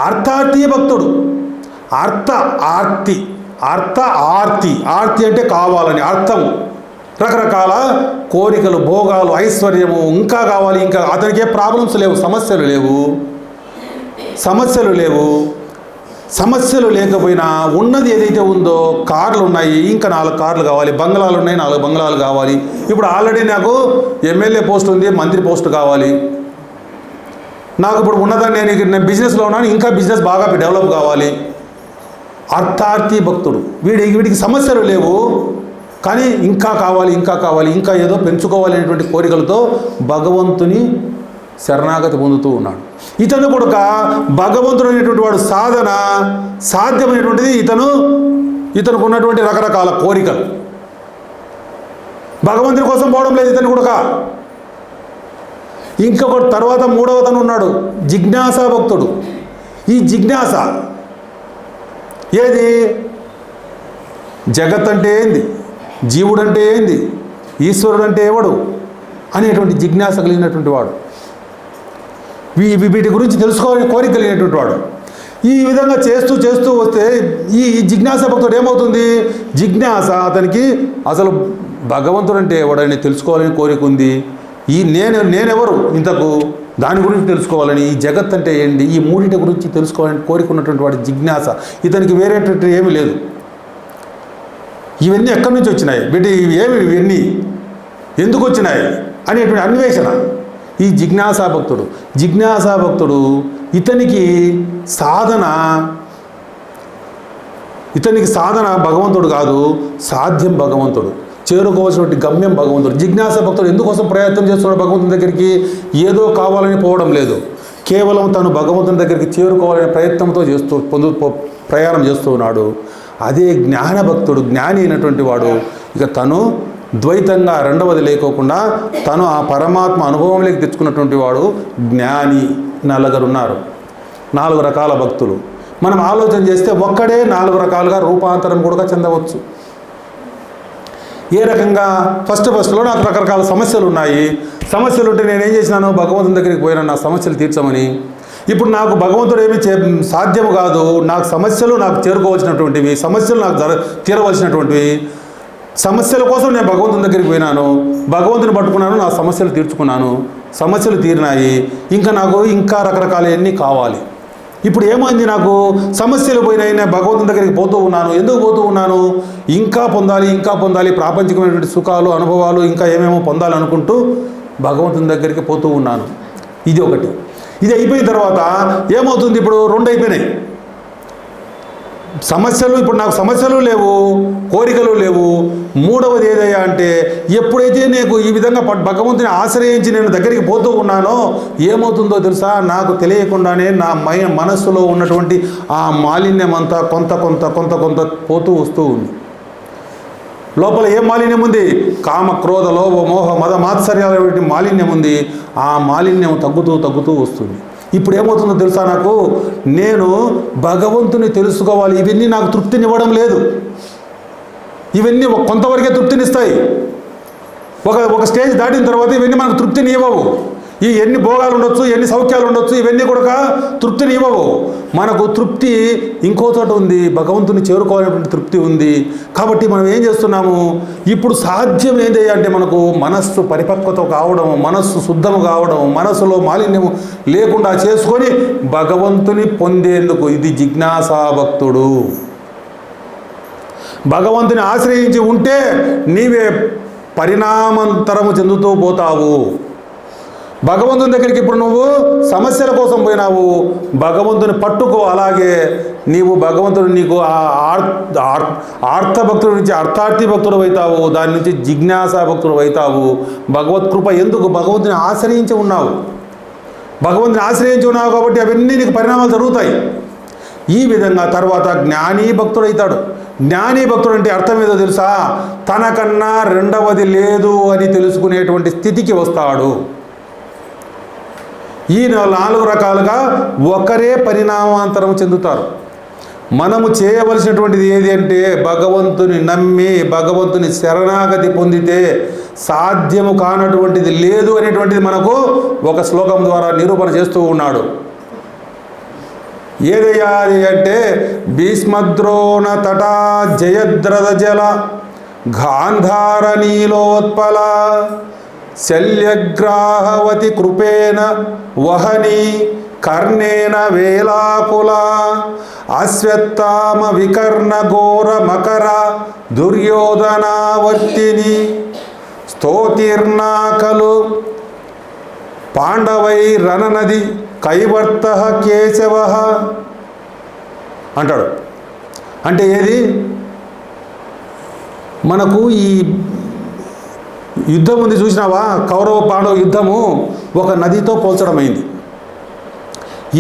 అర్థార్థి భక్తుడు. ఆర్తి అంటే కావాలని అర్థం. రకరకాల కోరికలు, భోగాలు, ఐశ్వర్యము, ఇంకా కావాలి, ఇంకా అతనికి ఏ ప్రాబ్లమ్స్ లేవు, సమస్యలు లేవు. సమస్యలు లేకపోయినా ఉన్నది ఏదైతే ఉందో, కార్లు ఉన్నాయి, ఇంకా 4 కార్లు కావాలి, బంగ్లాలు ఉన్నాయి, 4 బంగ్లాలు కావాలి. ఇప్పుడు ఆల్రెడీ నాకు ఎమ్మెల్యే పోస్ట్ ఉంది, మంత్రి పోస్ట్ కావాలి. నాకు ఇప్పుడు ఉన్నదాన్ని నేను బిజినెస్లో ఉన్నాను, ఇంకా బిజినెస్ బాగా డెవలప్ కావాలి. అర్థార్థి భక్తుడు. వీడికి సమస్యలు లేవు కానీ ఇంకా కావాలి, ఇంకా ఏదో పెంచుకోవాలి అనేటువంటి కోరికలతో భగవంతుని శరణాగతి పొందుతూ ఉన్నాడు. ఇతను కూడా భగవంతుడు అనేటువంటి వాడు సాధన సాధ్యమైనటువంటిది. ఇతనుకు ఉన్నటువంటి రకరకాల కోరికలు భగవంతుని కోసం పోవడం లేదు ఇతను కూడా. ఇంకొక తర్వాత 3వ తను ఉన్నాడు, జిజ్ఞాసా భక్తుడు. ఈ జిజ్ఞాస ఏది? జగత్ అంటే ఏంది, జీవుడు అంటే ఏంది, ఈశ్వరుడు అంటే ఎవడు అనేటువంటి జిజ్ఞాస కలిగినటువంటి వాడు. వీటి గురించి తెలుసుకోవాలని కోరిక కలిగినటువంటి వాడు. ఈ విధంగా చేస్తూ వస్తే ఈ జిజ్ఞాస భక్తుడు ఏమవుతుంది? జిజ్ఞాస అతనికి అసలు భగవంతుడు అంటే ఎవడని తెలుసుకోవాలని కోరిక ఉంది. నేనెవరు ఇంతకు, దాని గురించి తెలుసుకోవాలని, ఈ జగత్ అంటే ఏంటి, ఈ మూడింటి గురించి తెలుసుకోవాలని కోరికున్నటువంటి వాడి జిజ్ఞాస. ఇతనికి వేరేటువంటి ఏమీ లేదు. ఇవన్నీ ఎక్కడి నుంచి వచ్చినాయి, ఇవన్నీ ఎందుకు వచ్చినాయి అనేటువంటి అన్వేషణ. ఈ జిజ్ఞాసా భక్తుడు ఇతనికి సాధన భగవంతుడు కాదు, సాధ్యం భగవంతుడు, చేరుకోవాల్సినటువంటి గమ్యం భగవంతుడు. జిజ్ఞాస భక్తుడు ఎందుకోసం ప్రయత్నం చేస్తున్నాడు భగవంతుని దగ్గరికి? ఏదో కావాలని పోవడం లేదు, కేవలం తను భగవంతుని దగ్గరికి చేరుకోవాలనే ప్రయత్నంతో ప్రయాణం చేస్తూ ఉన్నాడు. అదే జ్ఞానభక్తుడు, జ్ఞాని అయినటువంటి వాడు ఇక తను ద్వైతంగా రెండవది లేకోకుండా తను ఆ పరమాత్మ అనుభవంలోకి తెచ్చుకున్నటువంటి వాడు జ్ఞాని. నలుగురున్నారు, 4 రకాల భక్తులు. మనం ఆలోచన చేస్తే ఒక్కడే 4 రకాలుగా రూపాంతరం కూడా చెందవచ్చు. ఏ రకంగా? ఫస్ట్లో నాకు రకరకాల సమస్యలు ఉన్నాయి. సమస్యలు ఉంటే నేనేం చేసినాను? భగవంతుని దగ్గరికి పోయినా నా సమస్యలు తీర్చమని. ఇప్పుడు నాకు భగవంతుడు ఏమీ సాధ్యము కాదు. నాకు సమస్యలు నాకు చేరుకోవాల్సినటువంటివి, సమస్యలు నాకు తీరవలసినటువంటివి. సమస్యల కోసం నేను భగవంతుని దగ్గరికి పోయినాను, భగవంతుని పట్టుకున్నాను, నా సమస్యలు తీర్చుకున్నాను, సమస్యలు తీరినాయి. నాకు ఇంకా రకరకాల ఎన్ని కావాలి. ఇప్పుడు ఏమైంది? నాకు సమస్యలు పోయినాయి, నేను భగవంతుని దగ్గరికి పోతూ ఉన్నాను. ఎందుకు పోతూ ఉన్నాను? ఇంకా పొందాలి, ప్రాపంచికమైనటువంటి సుఖాలు, అనుభవాలు ఇంకా ఏమేమో పొందాలనుకుంటూ భగవంతుని దగ్గరికి పోతూ ఉన్నాను. ఇది ఒకటి. ఇది అయిపోయిన తర్వాత ఏమవుతుంది? ఇప్పుడు 2 అయిపోయినాయి సమస్యలు. ఇప్పుడు నాకు సమస్యలు లేవు, కోరికలు లేవు. 3వది ఏదయ్యా అంటే, ఎప్పుడైతే నేను ఈ విధంగా భగవంతుని ఆశ్రయించి నేను దగ్గరికి పోతూ ఉన్నానో ఏమవుతుందో తెలుసా? నాకు తెలియకుండానే నా మనస్సులో ఉన్నటువంటి ఆ మాలిన్యం అంతా కొంత పోతూ వస్తూ ఉంది. లోపల ఏం మాలిన్యం ఉంది? కామ, క్రోధ, లోభ, మోహ, మద, మాత్సర్యాల మాలిన్యం ఉంది. ఆ మాలిన్యం తగ్గుతూ వస్తుంది. ఇప్పుడు ఏమవుతుందో తెలుసా? నాకు నేను భగవంతుని తెలుసుకోవాలి. ఇవన్నీ నాకు తృప్తినివ్వడం లేదు. ఇవన్నీ కొంతవరకే తృప్తినిస్తాయి. ఒక స్టేజ్ దాటిన తర్వాత ఇవన్నీ మనకు తృప్తిని ఇవ్వవు. ఈ ఎన్ని భోగాలు ఉండొచ్చు, ఎన్ని సౌఖ్యాలు ఉండొచ్చు, ఇవన్నీ కూడా తృప్తిని ఇవ్వవు. మనకు తృప్తి ఇంకో చోట ఉంది, భగవంతుని చేరుకోవాలనేటువంటి తృప్తి ఉంది. కాబట్టి మనం ఏం చేస్తున్నాము? ఇప్పుడు సాధ్యం ఏంటి అంటే మనకు మనస్సు పరిపక్వత కావడం, మనస్సు శుద్ధము కావడం, మనస్సులో మాలిన్యము లేకుండా చేసుకొని భగవంతుని పొందేందుకు. ఇది జిజ్ఞాసా భక్తుడు. భగవంతుని ఆశ్రయించి ఉంటే నీవే పరిణామాంతరము చెందుతూ పోతావు. భగవంతుని దగ్గరికి ఇప్పుడు నువ్వు సమస్యల కోసం పోయినావు, భగవంతుని పట్టుకో. అలాగే నీవు భగవంతుడు నీకు ఆర్తభక్తుడి నుంచి అర్థార్థి భక్తుడు అవుతావు, దాని నుంచి జిజ్ఞాసా భక్తుడు అవుతావు. భగవత్ కృప ఎందుకు? భగవంతుని ఆశ్రయించి ఉన్నావు. భగవంతుని ఆశ్రయించి ఉన్నావు కాబట్టి అవన్నీ నీకు పరిణామాలు జరుగుతాయి. ఈ విధంగా తర్వాత జ్ఞానీ భక్తుడు అవుతాడు. జ్ఞానీ భక్తుడు అంటే అర్థం ఏదో తెలుసా? తనకన్నా రెండవది లేదు అని తెలుసుకునేటువంటి స్థితికి వస్తాడు. ఈ 4 రకాలుగా ఒకరే పరిణామాంతరం చెందుతారు. మనము చేయవలసినటువంటిది ఏది అంటే భగవంతుని నమ్మి భగవంతుని శరణాగతి పొందితే సాధ్యము కానటువంటిది లేదు అనేటువంటిది మనకు ఒక శ్లోకం ద్వారా నిరూపణ చేస్తూ ఉన్నాడు. ఏదయ్యా అది అంటే భీష్మద్రోణ తటా జయద్రథ జల గాంధార నీలోత్పల శల్యగ్రాహవతి కృపేణ వహని కర్ణేన వేలాకుల అశ్వత్థామ వికర్ణ ఘోర మకర దుర్యోధనావర్తిని స్తోతిర్నాకలు పాండవై రణనది కైవర్త కేశవ అంటాడు. అంటే ఏది? మనకు ఈ యుద్ధం ఉంది చూసినావా? కౌరవ పాండవ యుద్ధము ఒక నదితో పోల్చడమైంది.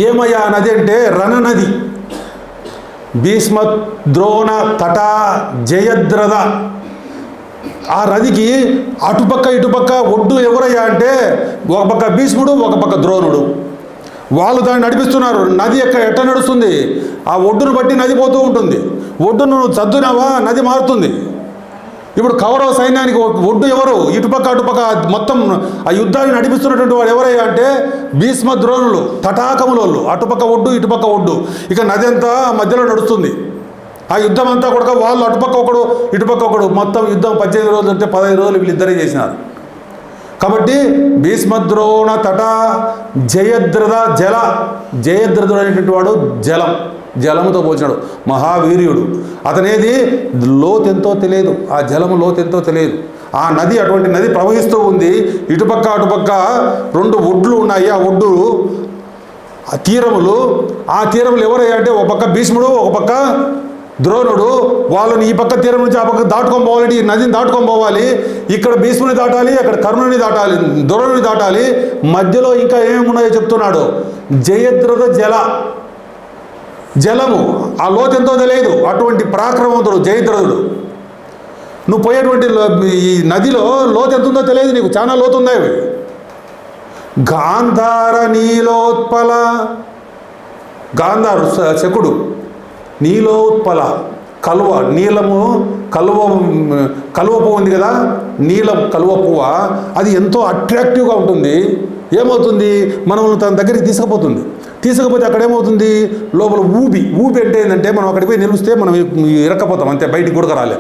ఏమయ్యా నది అంటే రణనది. భీష్మ ద్రోణ తటా జయద్రథ. ఆ నదికి అటుపక్క ఇటుపక్క ఒడ్డు ఎవరయ్యా అంటే ఒక పక్క భీష్ముడు, ఒక పక్క ద్రోణుడు. వాళ్ళు దాన్ని నడిపిస్తున్నారు. నది ఎట్ట నడుస్తుంది? ఆ ఒడ్డును బట్టి నది పోతూ ఉంటుంది. ఒడ్డును చద్దునావా నది మారుతుంది. ఇప్పుడు కౌరవ సైన్యానికి ఒడ్డు ఎవరు? ఇటుపక్క అటుపక్క మొత్తం ఆ యుద్ధాన్ని నడిపిస్తున్నటువంటి వాడు ఎవరయ్యా అంటే భీష్మ ద్రోణులు, తటాకములోళ్ళు. అటుపక్క ఒడ్డు, ఇటుపక్క ఒడ్డు. ఇక నది అంతా మధ్యలో నడుస్తుంది. ఆ యుద్ధం అంతా కూడా వాళ్ళు అటుపక్క ఒకడు, ఇటుపక్క ఒకడు. మొత్తం యుద్ధం 18 రోజులు అంటే 15 రోజులు వీళ్ళిద్దరే చేసినారు. కాబట్టి భీష్మద్రోణ తట జయద్రథ జల. జయద్రథుడు అనేటువంటి వాడు జలముతో పోల్చినాడు. మహావీర్యుడు. అతనేది లోతెంతో తెలియదు, ఆ జలము లోతెంతో తెలియదు. ఆ నది అటువంటి నది ప్రవహిస్తూ ఉంది. ఇటుపక్క అటుపక్క 2 ఒడ్లు ఉన్నాయి. ఆ ఒడ్డు ఆ తీరములు. ఆ తీరములు ఎవరయ్యా అంటే ఒక పక్క భీష్ముడు, ఒక పక్క ద్రోణుడు. వాళ్ళని ఈ పక్క తీరం నుంచి ఆ పక్క దాటుకొని పోవాలంటే ఈ నదిని దాటుకొని పోవాలి. ఇక్కడ భీష్ముని దాటాలి, అక్కడ కర్ణుని దాటాలి, ద్రోణుని దాటాలి. మధ్యలో ఇంకా ఏమేమి ఉన్నాయో చెప్తున్నాడు. జయద్రథ జల. జలము ఆ లోతు ఎంతో తెలియదు, అటువంటి పరాక్రమవంతుడు జయద్రథుడు. నువ్వు పోయేటువంటి ఈ నదిలో లోతు ఎంత ఉందో తెలియదు నీకు, చాలా లోతు ఉన్నాయి అవి. గాంధార నీలోత్పల, గాంధారు శకుడు, నీలోత్పల కలువ, నీలము కలువ, కలువ పువ్వు ఉంది కదా, నీలం కలువ పువ్వ, అది ఎంతో అట్రాక్టివ్గా ఉంటుంది. ఏమవుతుంది, మనం తన దగ్గరికి తీసుకుపోతే అక్కడ ఏమవుతుంది, లోపల ఊబి అంటే ఏంటంటే మనం అక్కడికి పోయి నిలిస్తే మనం ఇరక్కపోతాం అంతే, బయటికి కూడా రాలే.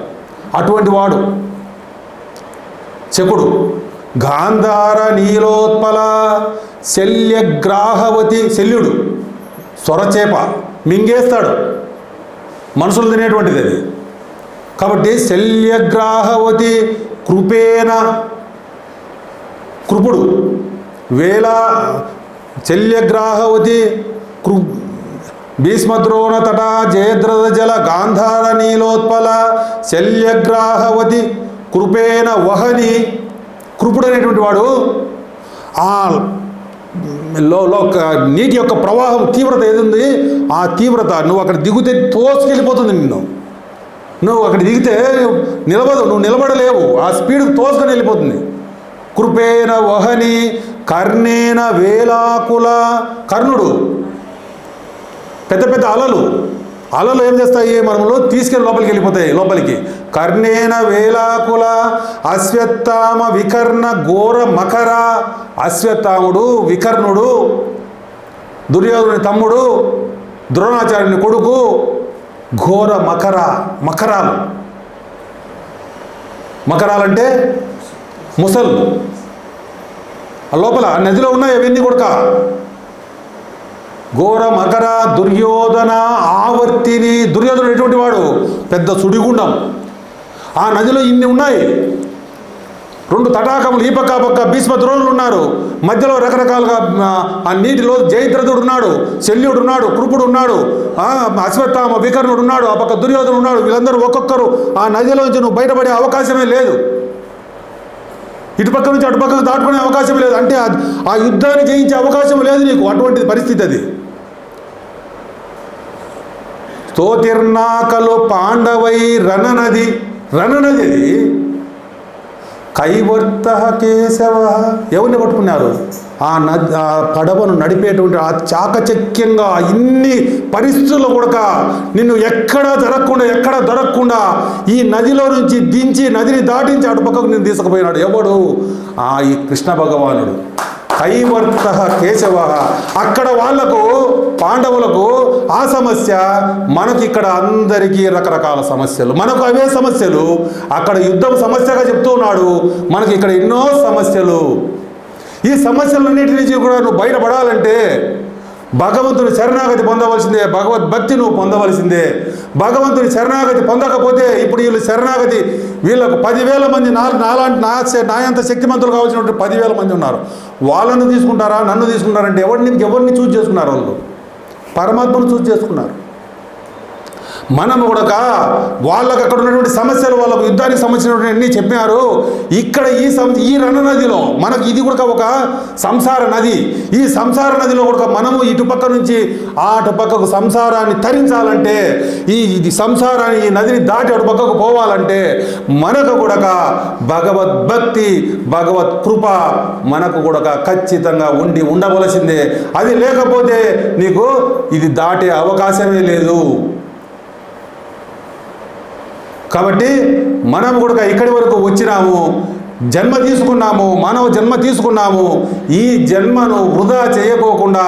అటువంటి వాడు శకుడు. గాంధార నీలోత్పల శల్యగ్రాహవతి, శల్యుడు సొరచేప మింగేస్తాడు, మనుషులు తినేటువంటిది అది. కాబట్టి శల్యగ్రాహవతి కృపేణ, కృపుడు శల్యగ్రాహవతి భీష్మద్రోణ తట జయద్రథ జల గాంధార నీలోత్పల శల్యగ్రాహవతి కృపేణ వహని. కృపుడు అనేటువంటి వాడు ఆ నీటి యొక్క ప్రవాహం తీవ్రత ఏది, ఆ తీవ్రత నువ్వు అక్కడ దిగితే తోసుకెళ్ళిపోతుంది నిన్ను. నువ్వు అక్కడ దిగితే నువ్వు నిలబడలేవు, ఆ స్పీడ్కి తోసుకొని వెళ్ళిపోతుంది. కృపేణ వహని కర్ణేన వేలాకుల, కర్ణుడు పెద్ద పెద్ద అలలు ఏం చేస్తాయి, మనలో తీసుకెళ్ళి లోపలికి వెళ్ళిపోతాయి లోపలికి. కర్ణేన వేలాకుల అశ్వత్థామ వికర్ణ ఘోర మకర, అశ్వత్థాముడు వికర్ణుడు దుర్యోధనుని తమ్ముడు, ద్రోణాచార్యుని కొడుకు, ఘోర మకరాలంటే ముసలు. లోపల నదిలో ఉన్నాయి అవన్నీ కూడా. ఘోర మకర దుర్యోధన ఆవర్తిని, దుర్యోధనుడు ఎటువంటి వాడు, పెద్ద సుడిగుండం. ఆ నదిలో ఇన్ని ఉన్నాయి, 2 తటాకములు, ఈ పక్క పక్క భీష్మద్రోణులు ఉన్నారు, మధ్యలో రకరకాలుగా ఆ నీటిలో జయద్రథుడు ఉన్నాడు, శల్యుడు ఉన్నాడు, కృపుడు ఉన్నాడు, అశ్వత్థామ వికర్ణుడు ఉన్నాడు, ఆ పక్క దుర్యోధనుడు ఉన్నాడు. వీళ్ళందరూ ఒక్కొక్కరు ఆ నదిలోంచి నువ్వు బయటపడే అవకాశమే లేదు, ఇటుపక్క నుంచి అటుపక్కకు దాటుకునే అవకాశం లేదు. అంటే ఆ యుద్ధాన్ని జయించే అవకాశం లేదు నీకు, అటువంటి పరిస్థితి అది. స్తోతిర్నాకలు పాండవై రణనది అది. కైవర్త కేశవ, ఎవరిని పట్టుకున్నారు, ఆ పడవను నడిపేటువంటి ఆ చాకచక్యంగా ఇన్ని పరిస్థితుల్లో కూడా నిన్ను ఎక్కడ దొరకకుండా ఈ నదిలో నుంచి దించి నదిని దాటించి అటు పక్కకు నిన్ను తీసుకుపోయినాడు ఎవడు, ఈ కృష్ణ భగవానుడు. కైవర్త కేశవ, అక్కడ వాళ్లకు పాండవులకు ఆ సమస్య, మనకి ఇక్కడ అందరికీ రకరకాల సమస్యలు, మనకు అవే సమస్యలు. అక్కడ యుద్ధం సమస్యగా చెప్తూ ఉన్నాడు, మనకి ఇక్కడ ఎన్నో సమస్యలు. ఈ సమస్యలన్నిటి నుంచి కూడా నువ్వు బయటపడాలంటే భగవంతుని శరణాగతి పొందవలసిందే, భగవద్భక్తి నువ్వు పొందవలసిందే. భగవంతుని శరణాగతి పొందకపోతే ఇప్పుడు వీళ్ళు శరణాగతి, వీళ్ళకు 10,000 మంది నాయంత శక్తిమంతులు కావాల్సినటువంటి 10,000 మంది ఉన్నారు. వాళ్ళను తీసుకుంటారా, నన్ను తీసుకుంటారంటే ఎవరిని చూజ్ చేసుకున్నారు, వాళ్ళు పరమాత్మను చూజ్ చేసుకున్నారు. మనం కూడా వాళ్ళకు అక్కడ ఉన్నటువంటి సమస్యలు, వాళ్ళకు యుద్ధానికి సంబంధించినటువంటి అన్నీ చెప్పారు. ఇక్కడ ఈ రణనదిలో మనకు ఇది కూడా ఒక సంసార నది. ఈ సంసార నదిలో కూడా మనము ఇటుపక్క నుంచి అటుపక్కకు సంసారాన్ని తరించాలంటే, ఈ సంసారాన్ని, ఈ నదిని దాటి అటుపక్కకు పోవాలంటే మనకు కూడా భగవద్భక్తి, భగవత్ కృప మనకు కూడా ఖచ్చితంగా ఉండవలసిందే. అది లేకపోతే నీకు ఇది దాటే అవకాశమే లేదు. కాబట్టి మనం కూడా ఇక్కడి వరకు వచ్చినాము, జన్మ తీసుకున్నాము, మానవ జన్మ తీసుకున్నాము. ఈ జన్మను వృధా చేయకోకుండా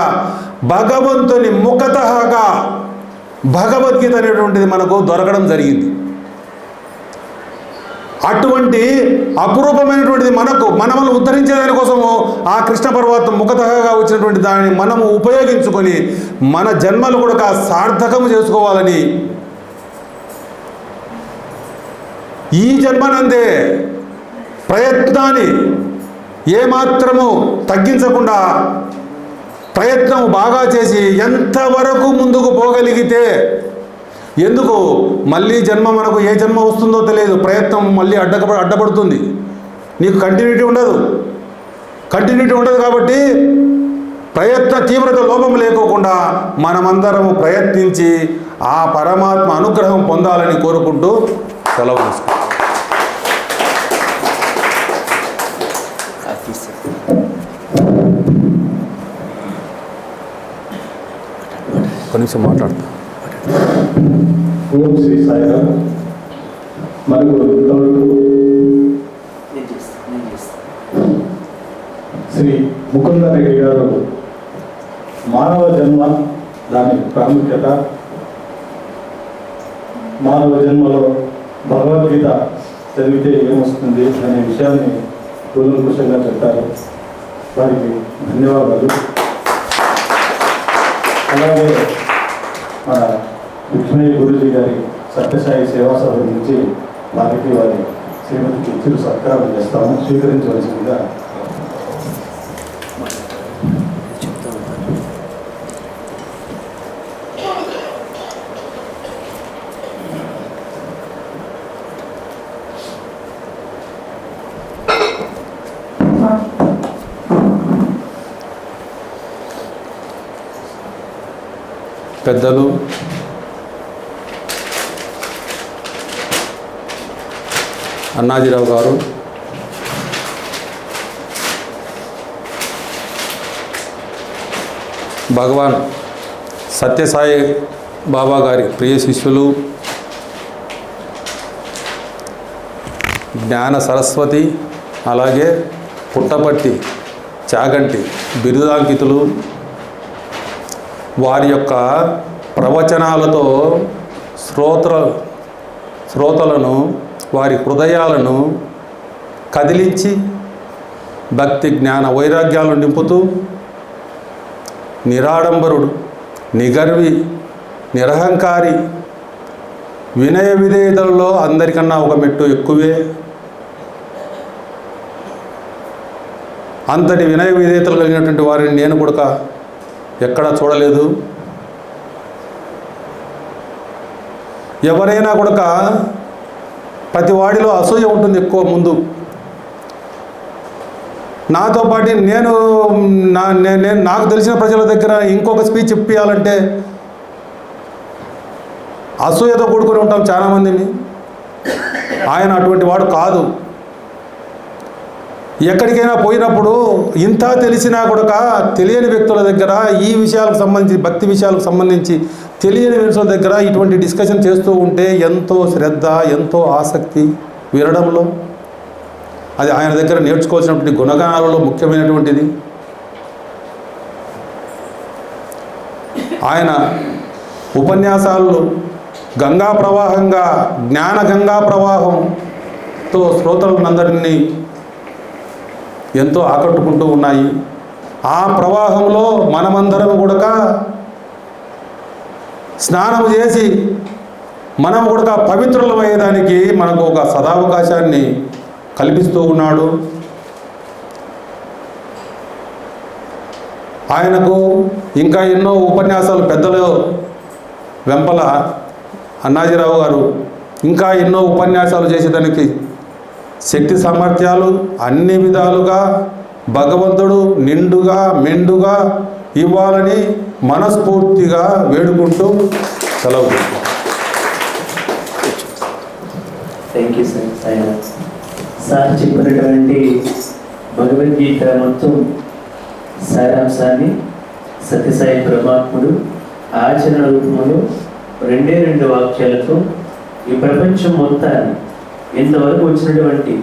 భగవంతుని ముఖతహగా భగవద్గీత అనేటువంటిది మనకు దొరకడం జరిగింది. అటువంటి అపురూపమైనటువంటిది మనల్ని ఉద్ధరించే దానికోసము ఆ కృష్ణ పర్వతం ముఖతహగా వచ్చినటువంటి దానిని మనము ఉపయోగించుకొని మన జన్మలు కూడా సార్థకము చేసుకోవాలని, ఈ జన్మనందే ప్రయత్నాన్ని ఏమాత్రము తగ్గించకుండా ప్రయత్నం బాగా చేసి ఎంతవరకు ముందుకు పోగలిగితే, ఎందుకు మళ్ళీ జన్మ మనకు ఏ జన్మ వస్తుందో తెలియదు, ప్రయత్నం మళ్ళీ అడ్డపడుతుంది, నీకు కంటిన్యూటీ ఉండదు. కాబట్టి ప్రయత్న తీవ్రత లోపం లేకోకుండా మనమందరము ప్రయత్నించి ఆ పరమాత్మ అనుగ్రహం పొందాలని కోరుకుంటూ సెలవు తీసుకుంటాం. ఒక నిమిషం మాట్లాడతా. ఓం శ్రీ సాయిరామ్. మనకు శ్రీ ముకుందరెడ్డి గారు మానవ జన్మ, దాని ప్రాముఖ్యత, మానవ జన్మలో భగవద్గీత చదివితే ఏమొస్తుంది అనే విషయాన్ని కూలంకుషంగా చెప్పారు. వారికి ధన్యవాదాలు. అలాగే మన లక్ష్మయ్య గురూజీ గారి సత్యసాయి సేవా సభ నుంచి వారికి వారి శ్రీమతికి చిరు సత్కారం చేస్తాము. స్వీకరించవలసిందిగా. పెద్దలు, అన్నాజీరావు గారు, భగవాన్ సత్యసాయి బాబా గారి ప్రియ శిష్యులు, జ్ఞాన సరస్వతి, అలాగే పుట్టపర్తి చాగంటి బిరుదాంకితులు, వారి యొక్క ప్రవచనాలతో శ్రోతలను వారి హృదయాలను కదిలించి భక్తి జ్ఞాన వైరాగ్యాలను నింపుతూ నిరాడంబరుడు, నిగర్వి, నిరహంకారి, వినయ విధేయతలలో అందరికన్నా ఒక మెట్టు ఎక్కువే. అంతటి వినయ విధేయతలు కలిగినటువంటి వారిని నేను కూడా ఎక్కడా చూడలేదు. ఎవరైనా కూడా ప్రతి వాడిలో అసూయ ఉంటుంది ఎక్కువ ముందు. నాతో పాటు నేను నాకు తెలిసిన ప్రజల దగ్గర ఇంకొక స్పీచ్ ఇప్పించాలంటే అసూయతో కూడుకొని ఉంటాం చాలామందిని. ఆయన అటువంటి వాడు కాదు. ఎక్కడికైనా పోయినప్పుడు ఇంత తెలిసినా కూడా తెలియని వ్యక్తుల దగ్గర ఈ విషయాలకు సంబంధించి, భక్తి విషయాలకు సంబంధించి తెలియని వ్యక్తుల దగ్గర ఇటువంటి డిస్కషన్ చేస్తూ ఉంటే ఎంతో శ్రద్ధ, ఎంతో ఆసక్తి వినడంలో. అది ఆయన దగ్గర నేర్చుకోవాల్సినటువంటి గుణగణాలలో ముఖ్యమైనటువంటిది. ఆయన ఉపన్యాసాలు గంగా ప్రవాహంగా, జ్ఞాన గంగా ప్రవాహంతో శ్రోతలందరినీ ఎంతో ఆకట్టుకుంటూ ఉన్నాయి. ఆ ప్రవాహంలో మనమందరం కూడా స్నానం చేసి మనం కూడా పవిత్రులమయ్యేదానికి మనకు ఒక సదావకాశాన్ని కల్పిస్తూ ఉన్నాడు. ఆయనకు ఇంకా ఎన్నో ఉపన్యాసాలు, పెద్దలు వెంపల అన్నాజీరావు గారు ఇంకా ఎన్నో ఉపన్యాసాలు చేసేదానికి శక్తి సామర్థ్యాలు అన్ని విధాలుగా భగవంతుడు నిండుగా మెండుగా ఇవ్వాలని మనస్ఫూర్తిగా వేడుకుంటూ సెలవు. Thank you sir. సార్ చెప్పినటువంటి భగవద్గీత మొత్తం సారాంశాన్ని సత్యసాయి పరమాత్ముడు ఆచరణ రూపంలో 2 వాక్యాలతో ఈ ప్రపంచం మొత్తాన్ని ఇంతవరకు వచ్చినటువంటి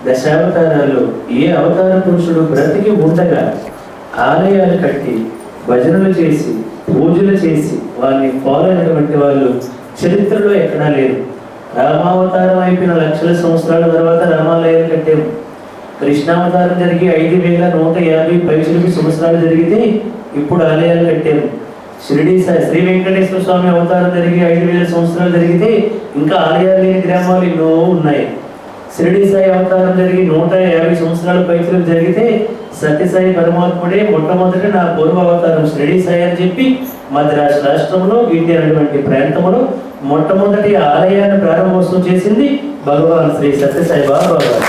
దశావతారాల్లో ఏ అవతార పురుషుడు బ్రతికి ఉండగా ఆలయాలు కట్టి భజనలు చేసి పూజలు చేసి వారిని ఫాలో అయినటువంటి వాళ్ళు చరిత్రలో ఎక్కడా లేరు. రామావతారం అయిపోయిన లక్షల సంవత్సరాల తర్వాత రామాలయాలు కట్టాము. కృష్ణావతారం జరిగి 5150 సంవత్సరాలు జరిగితే ఇప్పుడు ఆలయాలు కట్టాము. షిరిడి శ్రీ వెంకటేశ్వర స్వామి అవతారం జరిగి 5000 సంవత్సరాలు జరిగితే ఇంకా ఆలయాలు లేని గ్రామాలు ఎన్నో ఉన్నాయి. షిరిడి సాయి అవతారం జరిగి 150 సంవత్సరాల పైసలు జరిగితే సత్యసాయి పరమాత్ముడే మొట్టమొదటి నా పూర్వ అవతారం షిరిడి సాయి అని చెప్పి మద్రాసు రాష్ట్రంలో గిడ్డి అనేటువంటి ప్రాంతంలో మొట్టమొదటి ఆలయాన్ని ప్రారంభోత్సవం చేసింది భగవాన్ శ్రీ సత్యసాయి బాబా గారు.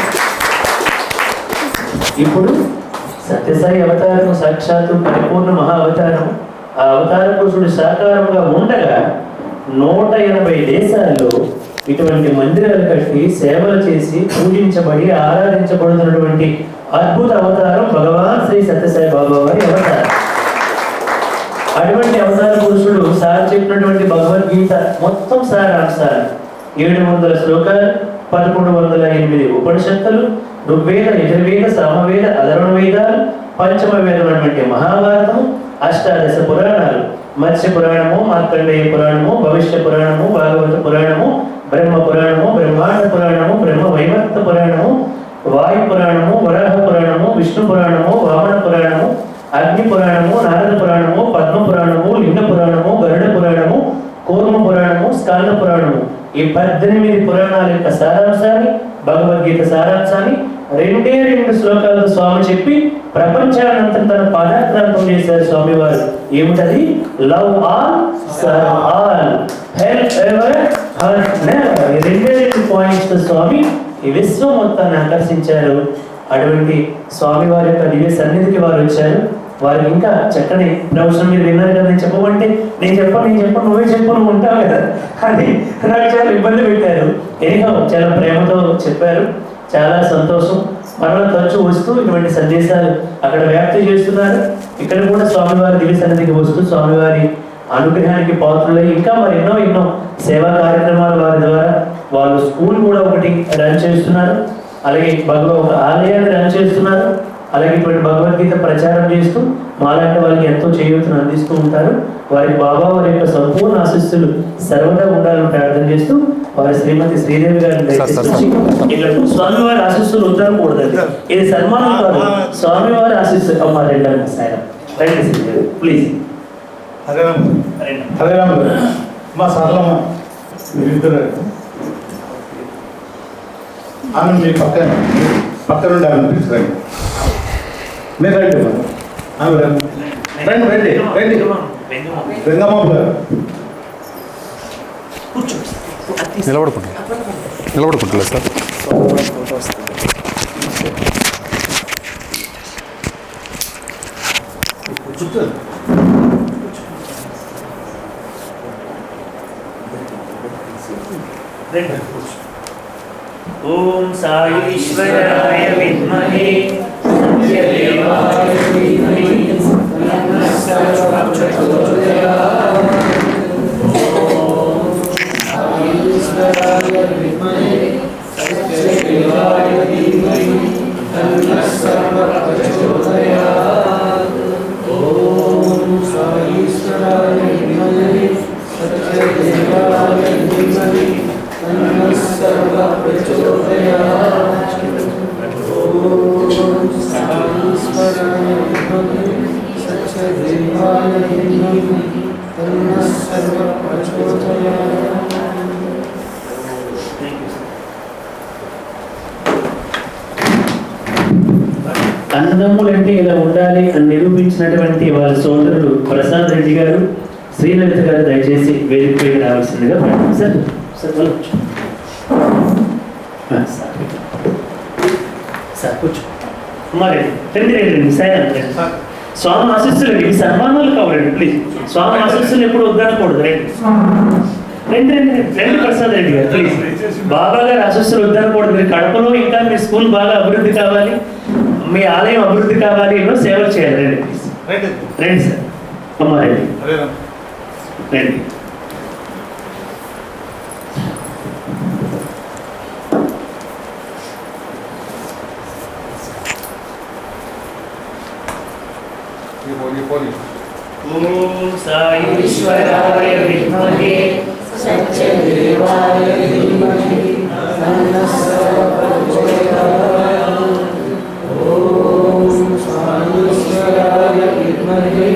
ఇప్పుడు సత్యసాయి అవతారం సాక్షాత్తు పరిపూర్ణ మహా అవతారం. ఆ అవతార పురుషుడు సాకారంగా ఉండగా 180 దేశాల్లో ఇటువంటి మందిరాలు కట్టి సేవలు చేసి పూజించబడి ఆరాధించబడుతున్నటువంటి అద్భుత అవతారం భగవాన్ శ్రీ సత్యసాయి బాబా వారి అవతారం. అటువంటి అవతార పురుషుడు సార్ చెప్పినటువంటి భగవద్గీత మొత్తం సారాంశాలు 700 శ్లోకాలు, 1108 ఉపనిషత్తులు, ఋగ్వేద, యజుర్వేద, సామవేద, అధర్వణ వేదాలు, పంచమ వేదమైనటువంటి మహాభారతం, అష్టాదశ పురాణాలు, మత్స్య పురాణము, మార్కండేయ పురాణము, భవిష్య పురాణము, భాగవత పురాణము, బ్రహ్మ పురాణము, బ్రహ్మాండ పురాణము, బ్రహ్మ వైవర్త పురాణము, వాయు పురాణము, వరాహ పురాణము, విష్ణు పురాణము, వామన పురాణము, అగ్ని పురాణము, నారద పురాణము, పద్మ పురాణము, లింగ పురాణము, గరుడ పురాణము, కూర్మ పురాణము, స్కంద పురాణము, ఈ 18 పురాణాల యొక్క సారాంశాన్ని, భగవద్గీత సారాంశాన్ని 2 శ్లోకాలతో స్వామి చెప్పి ప్రపంచానంతా తన పాదాక్రాంతం చేశారు స్వామివారు. ఏమిటది? Love all, serve all, help ever, hurt never. 2 points తో స్వామి ఈ విశ్వం మొత్తాన్ని ఆకర్షించారు. అటువంటి స్వామి వారి యొక్క దివ్య సన్నిధికి వారు వచ్చారు. వారికి ఇంకా చక్కని ప్రవచనం మీరు విన్నారు కదా. నేను చెప్పమంటే నేను చెప్పను నువ్వే నువ్వు ఉంటావు కదా అని నాకు చాలా ఇబ్బంది పెట్టారు. ఎనిహో చాలా ప్రేమతో చెప్పారు. చాలా సంతోషం. మరలా తరచూ వస్తూ ఇటువంటి సందేశాలు అక్కడ వ్యాప్తి చేస్తున్నారు. ఇక్కడ కూడా స్వామివారి దివ్య సన్నిధికి వస్తూ స్వామివారి అనుగ్రహానికి పాత్రులై ఇంకా మరి ఎన్నో సేవా కార్యక్రమాలు వారి ద్వారా వాళ్ళు స్కూల్ కూడా ఒకటి రన్ చేస్తున్నారు. అలాగే ఒక ఆలయాన్ని రన్ చేస్తున్నారు. అలాగే ఇటువంటి భగవద్గీత ప్రచారం చేస్తూ మాలాంటి వాళ్ళకి ఎంతో చేయూతను అందిస్తూ ఉంటారు. వారికి బాబా వారి యొక్క సంపూర్ణ ఆశీస్సులు సర్వదా ఉండాలని ప్రార్థన చేస్తూ వారి శ్రీమతి శ్రీదేవి గారిని దయచేసి ఇట్లా స్వామివారి ఆశీస్సులు ఉండకూడదండి. ఇది సన్మానం కాదు, స్వామివారి ఆశీస్సులు. అమ్మ రండి సాయం రండి శ్రీదేవి ప్లీజ్. హరే రామ మా సరళమ్మ మీరిద్దరు ఆమె మీ పక్కనుండి ఆమె పిలిచిరండి. మీరు రండి ఆమె రండి రండి రండి రంగమ్మ గారు నిలబడుకుంటలేదు సార్. ఓం సాయి ఈశ్వరాయ విద్మహే సత్యదేవాయ ధీమహి తన్నః సర్వం ప్రచోదయాత్. ఓం సాయి ఈశ్వరాయ విద్మహే సత్యదేవాయ ధీమహి తన్నః సర్వం ప్రచోదయాత్. ఓం సాయి ఈశ్వరాయ విద్మహే సత్యదేవాయ ధీమహి తన్నః సర్వం ప్రచోదయాత్. ఓం సాయి ఈశ్వరాయ విద్మహే సత్యదేవాయ ధీమహి తన్నః సర్వం ప్రచోదయాత్. అన్నదమ్ములంటే ఇలా ఉండాలి అని నిరూపించినటువంటి వాళ్ళ సోదరుడు ప్రసాద్ రెడ్డి గారు, శ్రీలలిత గారు దయచేసి వేదికపైకి రావాల్సిందిగా సార్. సార్ కూర్చో. మరి రండి సార్. స్వామి ఆశీస్సులు ఈ సన్మానాలు కావాలండి ప్లీజ్. స్వామి ఆశీస్సులు ఎప్పుడు వద్దనకూడదు. రండి ప్రసాద్ రెడ్డి గారు ప్లీజ్. బాబా గారు ఆశీస్సులు వద్దనకూడదు. మీరు కడపలో ఇంకా మీ స్కూల్ బాగా అభివృద్ధి కావాలి, మీ ఆలయం అభివృద్ధి కావాలి, ఎన్నో సేవలు చేయాలి. రండి ప్లీజ్. రండి సార్. అమ్మ రండి రండి. ఓం సాయి ఈశ్వరాయ విద్మహే సత్యదేవాయ ధీమహి తన్నః సర్వం ప్రచోదయాత్. ఓం సాయి ఈశ్వరాయ విద్మహే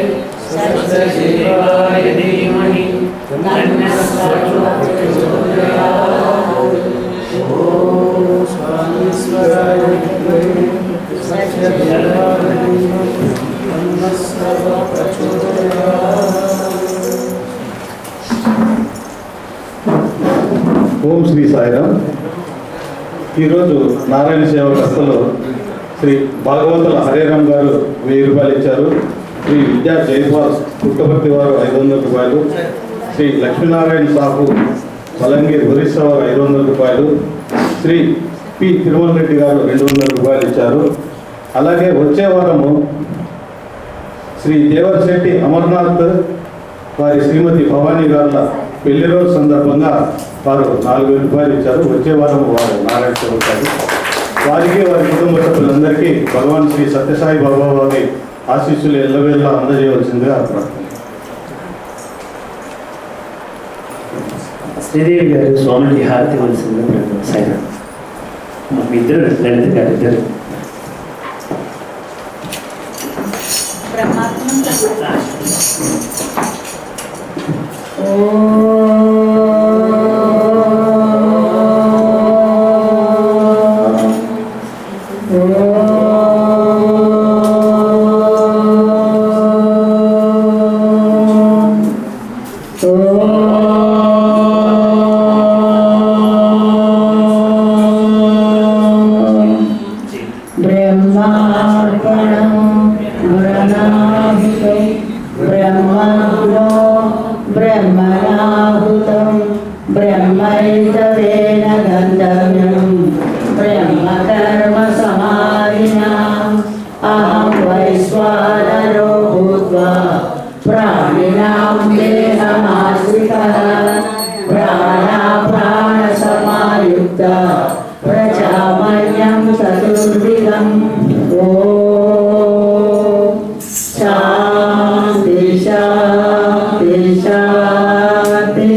సత్యదేవాయ ధీమహి తన్నః సర్వం ప్రచోదయాత్. ఓం సాయి ఈశ్వరాయ విద్మహే సత్యదేవాయ ధీమహి తన్నః సర్వం ప్రచోదయాత్. ఓం శ్రీ సాయిరామ్. ఈరోజు నారాయణ సేవ కథలో శ్రీ భాగవంతుల హరేరామ్ గారు 1000 రూపాయలు ఇచ్చారు. శ్రీ విద్యా జైస్వాల్ పుట్టపర్తి వారు 500 రూపాయలు. శ్రీ లక్ష్మీనారాయణ సాహు మలంగిరి ఒరిస్సా వారు 500 రూపాయలు. శ్రీ పి తిరుమల రెడ్డి గారు 200 రూపాయలు ఇచ్చారు. అలాగే వచ్చే వారము శ్రీ దేవరశెట్టి అమర్నాథ్ వారి శ్రీమతి భవానీ గారుల పెళ్లి రోజు సందర్భంగా వారు 4000 రూపాయలు ఇచ్చారు. వచ్చే వారం వారు నారాయణ ఉంటారు. వారికి వారి కుటుంబ సభ్యులందరికీ భగవాన్ శ్రీ సత్యసాయి బాబా వారి ఆశీస్సులు ఎల్లవేళ అందజేయవలసిందిగా ప్రార్థన. శ్రీదేవి గారు స్వామికి హారతి ఇవ్వాల్సిందిగా ప్రార్థన. సాయిరామ్. మా ఇద్దరు లలిత గారు ఇద్దరు ब्रह्मणाहुतं ब्रह्मैतवेन गन्तव्यं ब्रह्मकर्मसमाधिनाम् अहं वैश्वानरो भूत्वा प्राणिनां देहमाश्रितः प्राणसमायुक्ता प्रजामह्यं चतुर्विधम् ॐ शान्ति शान्ति शान्ति।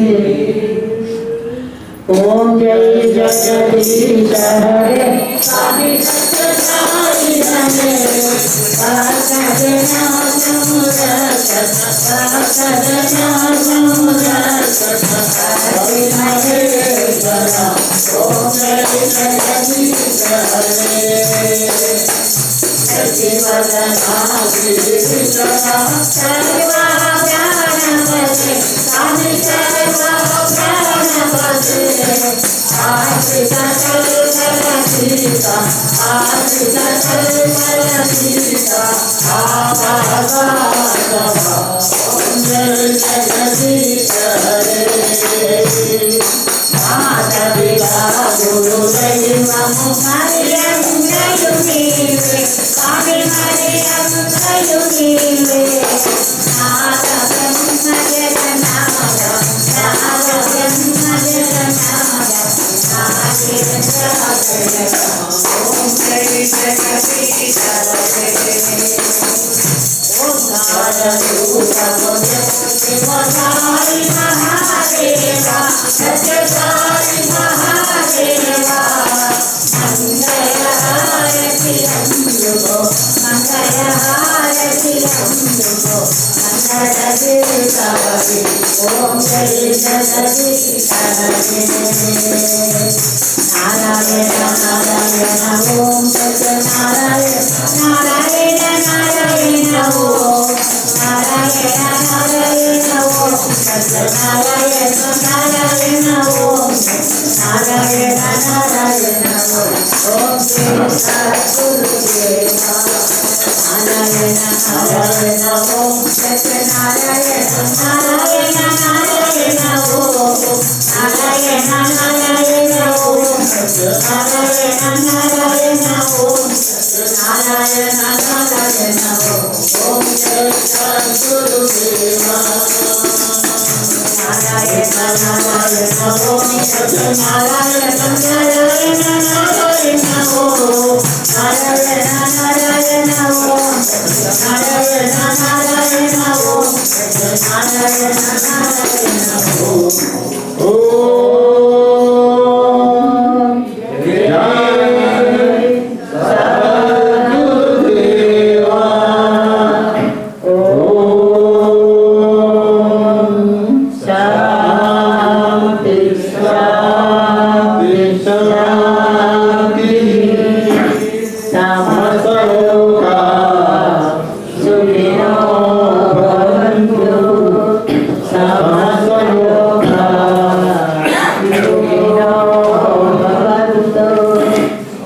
ॐ जय जगदीश हरे स्वामी सत्यसाई हरे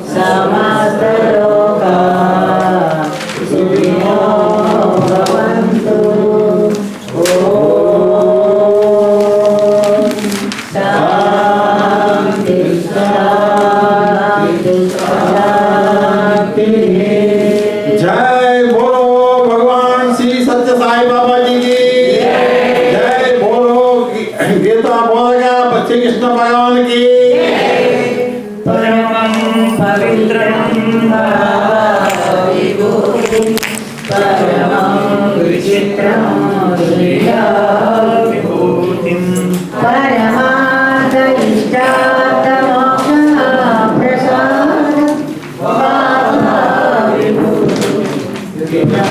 Samasta loka గీతా బోధక శ్రీకృష్ణ భగవానికి పరమం పవిత్రం